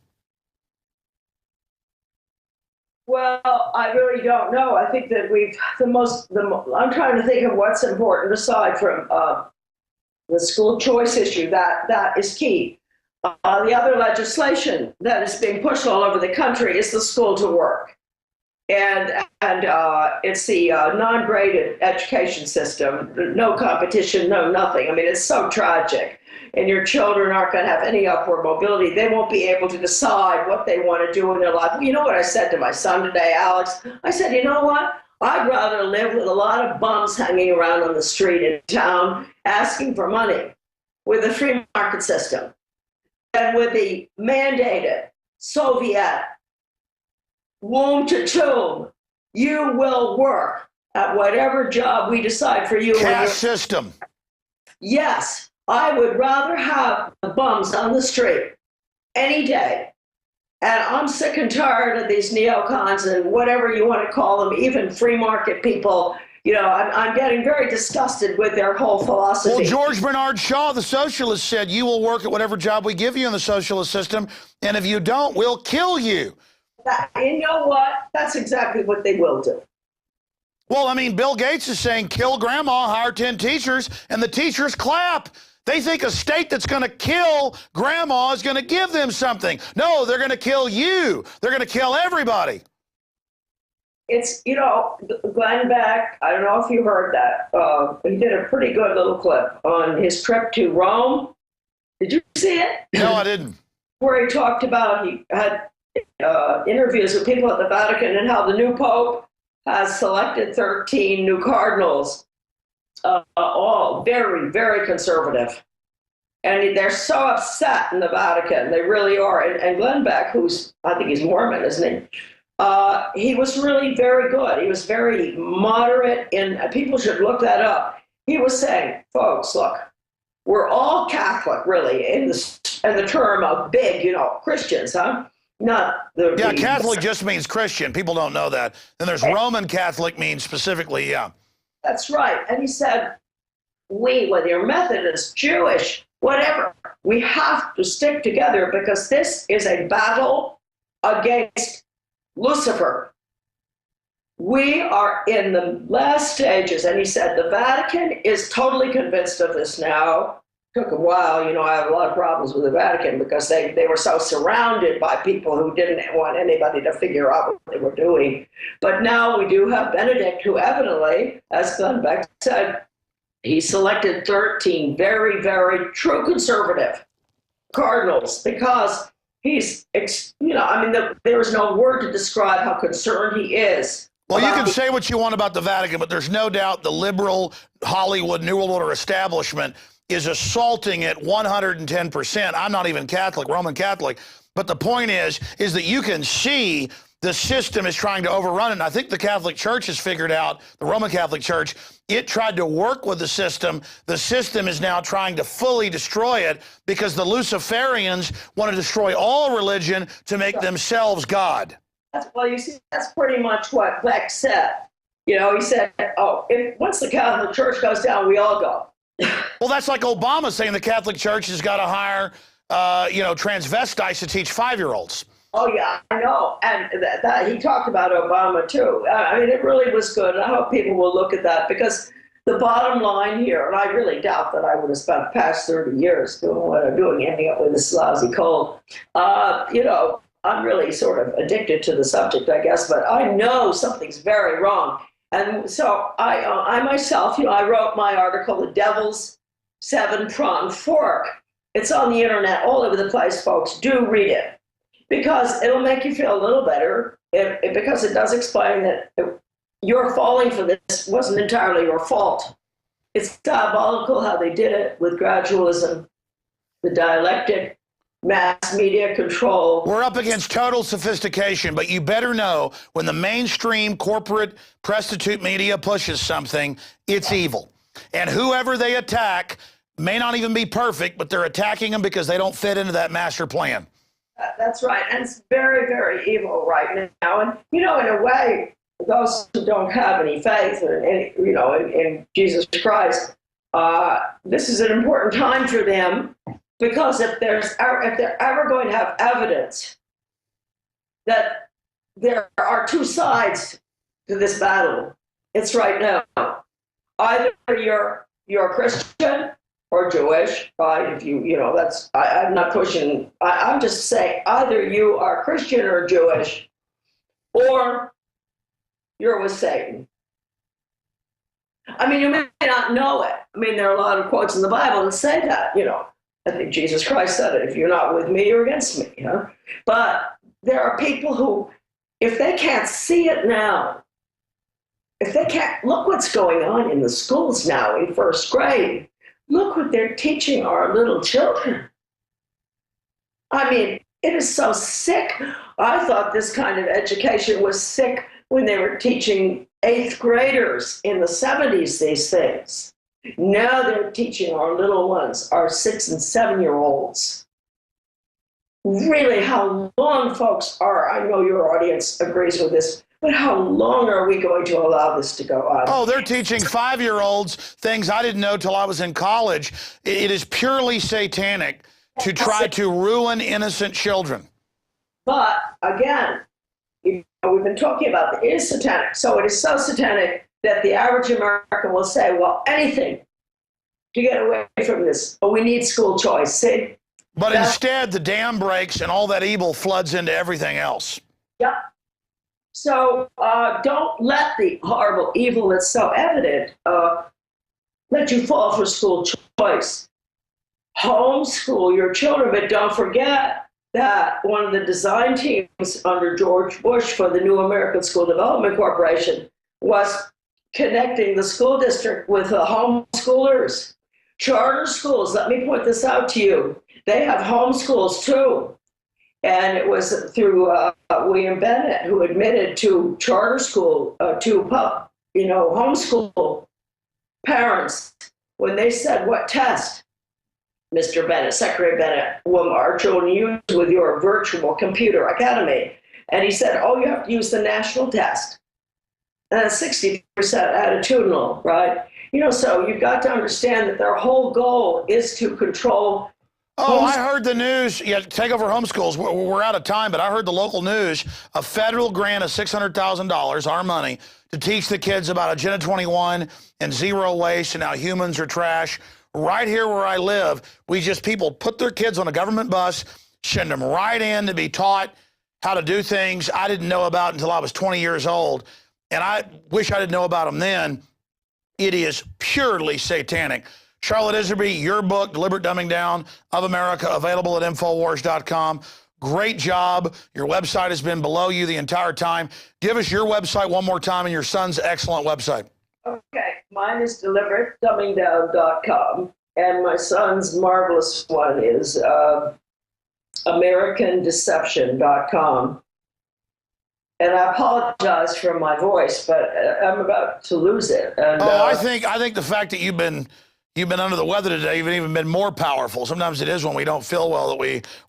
Well, I really don't know. I think that I'm trying to think of what's important aside from the school choice issue. That is key. The other legislation that is being pushed all over the country is the school to work. And it's the non-graded education system, no competition, no nothing. I mean, it's so tragic. And your children aren't going to have any upward mobility. They won't be able to decide what they want to do in their life. You know what I said to my son today, Alex? I said, you know what? I'd rather live with a lot of bums hanging around on the street in town asking for money with a free market system than with the mandated Soviet womb to tomb. You will work at whatever job we decide for you. Caste system. Yes. I would rather have the bums on the street any day. And I'm sick and tired of these neocons and whatever you want to call them, even free market people. I'm getting very disgusted with their whole philosophy. Well, George Bernard Shaw, the socialist, said, you will work at whatever job we give you in the socialist system, and if you don't, we'll kill you. And you know what? That's exactly what they will do. Well, I mean, Bill Gates is saying, kill grandma, hire 10 teachers, and the teachers clap. They think a state that's going to kill grandma is going to give them something. No, they're going to kill you. They're going to kill everybody. It's, you know, Glenn Beck, I don't know if you heard that. He did a pretty good little clip on his trip to Rome. Did you see it? No, I didn't. Where he talked about, he had interviews with people at the Vatican and how the new Pope has selected 13 new cardinals, all very, very conservative. And they're so upset in the Vatican. They really are. And Glenn Beck, who's, I think he's Mormon, isn't he was really very good. He was very moderate, and people should look that up. He was saying, folks, look, we're all Catholic, really, in the term of big, you know, Christians, huh? Not the... Yeah, Catholic just means Christian. People don't know that. Then there's Roman Catholic means specifically, yeah. That's right. And he said, whether you're Methodist, Jewish, whatever, we have to stick together because this is a battle against Lucifer. We are in the last stages, and he said the Vatican is totally convinced of this now. Took a while, you know, I have a lot of problems with the Vatican because they were so surrounded by people who didn't want anybody to figure out what they were doing. But now we do have Benedict, who evidently, as Glenn Beck said, he selected 13 very, very true conservative cardinals because he's, you know, I mean, there is no word to describe how concerned he is. Well, you can say what you want about the Vatican, but there's no doubt the liberal Hollywood New World Order establishment is assaulting it 110%. I'm not even Catholic, Roman Catholic, but the point is that you can see the system is trying to overrun it. And I think the Catholic Church has figured out, the Roman Catholic Church, it tried to work with the system. The system is now trying to fully destroy it because the Luciferians want to destroy all religion to make themselves God. Well, you see, that's pretty much what Beck said. You know, he said, oh, once the Catholic Church goes down, we all go. Well, that's like Obama saying the Catholic Church has got to hire, you know, transvestites to teach 5-year-olds. Oh, yeah, I know. And that he talked about Obama, too. I mean, it really was good. I hope people will look at that because the bottom line here, and I really doubt that I would have spent the past 30 years doing what I'm doing, ending up with this lousy cold. You know, I'm really sort of addicted to the subject, I guess, but I know something's very wrong. And so I myself, you know, I wrote my article, The Devil's 7-Pronged Fork. It's on the internet all over the place, folks. Do read it because it'll make you feel a little better because it does explain that your falling for this wasn't entirely your fault. It's diabolical how they did it with gradualism, the dialectic, mass media control. We're up against total sophistication, but you better know when the mainstream corporate prostitute media pushes something, it's evil. And whoever they attack may not even be perfect, but they're attacking them because they don't fit into that master plan. That's right. And it's very, very evil right now. And, you know, in a way, those who don't have any faith in Jesus Christ, this is an important time for them. Because if they're ever going to have evidence that there are two sides to this battle, it's right now. Either you're Christian or Jewish. If you know, that's I'm not pushing. I'm just saying either you are Christian or Jewish, or you're with Satan. I mean, you may not know it. I mean, there are a lot of quotes in the Bible that say that, you know. I think Jesus Christ said it, if you're not with me, you're against me. You know? But there are people who, if they can't see it now, if they can't, look what's going on in the schools now in first grade. Look what they're teaching our little children. I mean, it is so sick. I thought this kind of education was sick when they were teaching 8th graders in the 70s these things. Now they're teaching our little ones, our 6- and 7-year-olds. Really, how long, folks, I know your audience agrees with this, but how long are we going to allow this to go on? Oh, they're teaching 5-year-olds things I didn't know till I was in college. It is purely satanic to try to ruin innocent children. But, again, we've been talking about it is satanic. So it is so satanic that the average American will say, well, anything to get away from this, but we need school choice. See? But instead, the dam breaks and all that evil floods into everything else. Yep. So don't let the horrible evil that's so evident let you fall for school choice. Homeschool your children, but don't forget that one of the design teams under George Bush for the new American School Development Corporation was connecting the school district with the homeschoolers. Charter schools, let me point this out to you, they have homeschools too. And it was through William Bennett who admitted to charter school, homeschool parents when they said, what test, Mr. Bennett, Secretary Bennett, will our children use with your virtual computer academy? And he said, oh, you have to use the national test. And that's 60% attitudinal, right? So you've got to understand that their whole goal is to control. Oh, I heard the news. Yeah, take over homeschools. We're out of time, but I heard the local news, a federal grant of $600,000, our money, to teach the kids about Agenda 21 and zero waste and how humans are trash. Right here where I live, people put their kids on a government bus, send them right in to be taught how to do things I didn't know about until I was 20 years old. And I wish I didn't know about them then. It is purely satanic. Charlotte Iserbyt, your book, Deliberate Dumbing Down of America, available at Infowars.com. Great job. Your website has been below you the entire time. Give us your website one more time and your son's excellent website. Okay, mine is DeliberateDumbingDown.com, and my son's marvelous one is AmericanDeception.com. And I apologize for my voice, but I'm about to lose it. And, I think the fact that you've been under the weather today, you've even been more powerful. Sometimes it is when we don't feel well that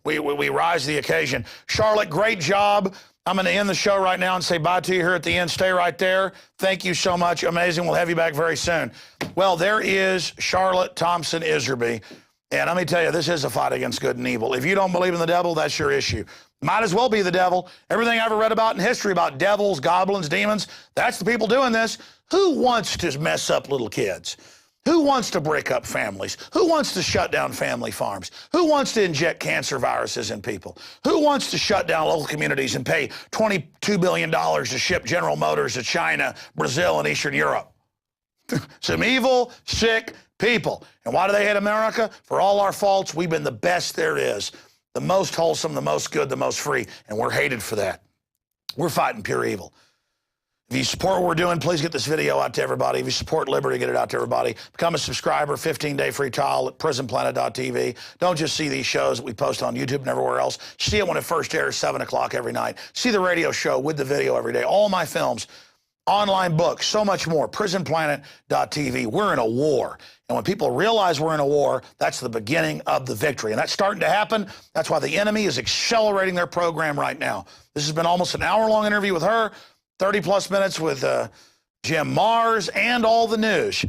we rise to the occasion. Charlotte, great job. I'm going to end the show right now and say bye to you here at the end. Stay right there. Thank you so much. Amazing. We'll have you back very soon. Well, there is Charlotte Thompson Iserbyt. And let me tell you, this is a fight against good and evil. If you don't believe in the devil, that's your issue. Might as well be the devil. Everything I ever read about in history about devils, goblins, demons, that's the people doing this. Who wants to mess up little kids? Who wants to break up families? Who wants to shut down family farms? Who wants to inject cancer viruses in people? Who wants to shut down local communities and pay $22 billion to ship General Motors to China, Brazil, and Eastern Europe? Some evil, sick people. And why do they hate America? For all our faults, we've been the best there is. The most wholesome, the most good, the most free. And we're hated for that. We're fighting pure evil. If you support what we're doing, please get this video out to everybody. If you support liberty, get it out to everybody. Become a subscriber, 15-day free trial at prisonplanet.tv. Don't just see these shows that we post on YouTube and everywhere else. See it when it first airs, 7 o'clock every night. See the radio show with the video every day. All my films, online books, so much more. Prisonplanet.tv. We're in a war. And when people realize we're in a war, that's the beginning of the victory. And that's starting to happen. That's why the enemy is accelerating their program right now. This has been almost an hour-long interview with her. 30-plus minutes with Jim Marrs and all the news.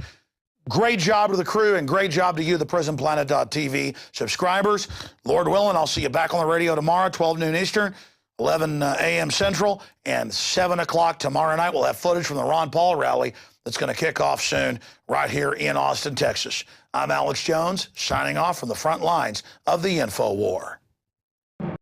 Great job to the crew and great job to you, the prisonplanet.tv subscribers. Lord willing, I'll see you back on the radio tomorrow, 12 noon Eastern, 11 a.m. Central, and 7 o'clock tomorrow night. We'll have footage from the Ron Paul rally that's going to kick off soon right here in Austin, Texas. I'm Alex Jones, signing off from the front lines of the Info War.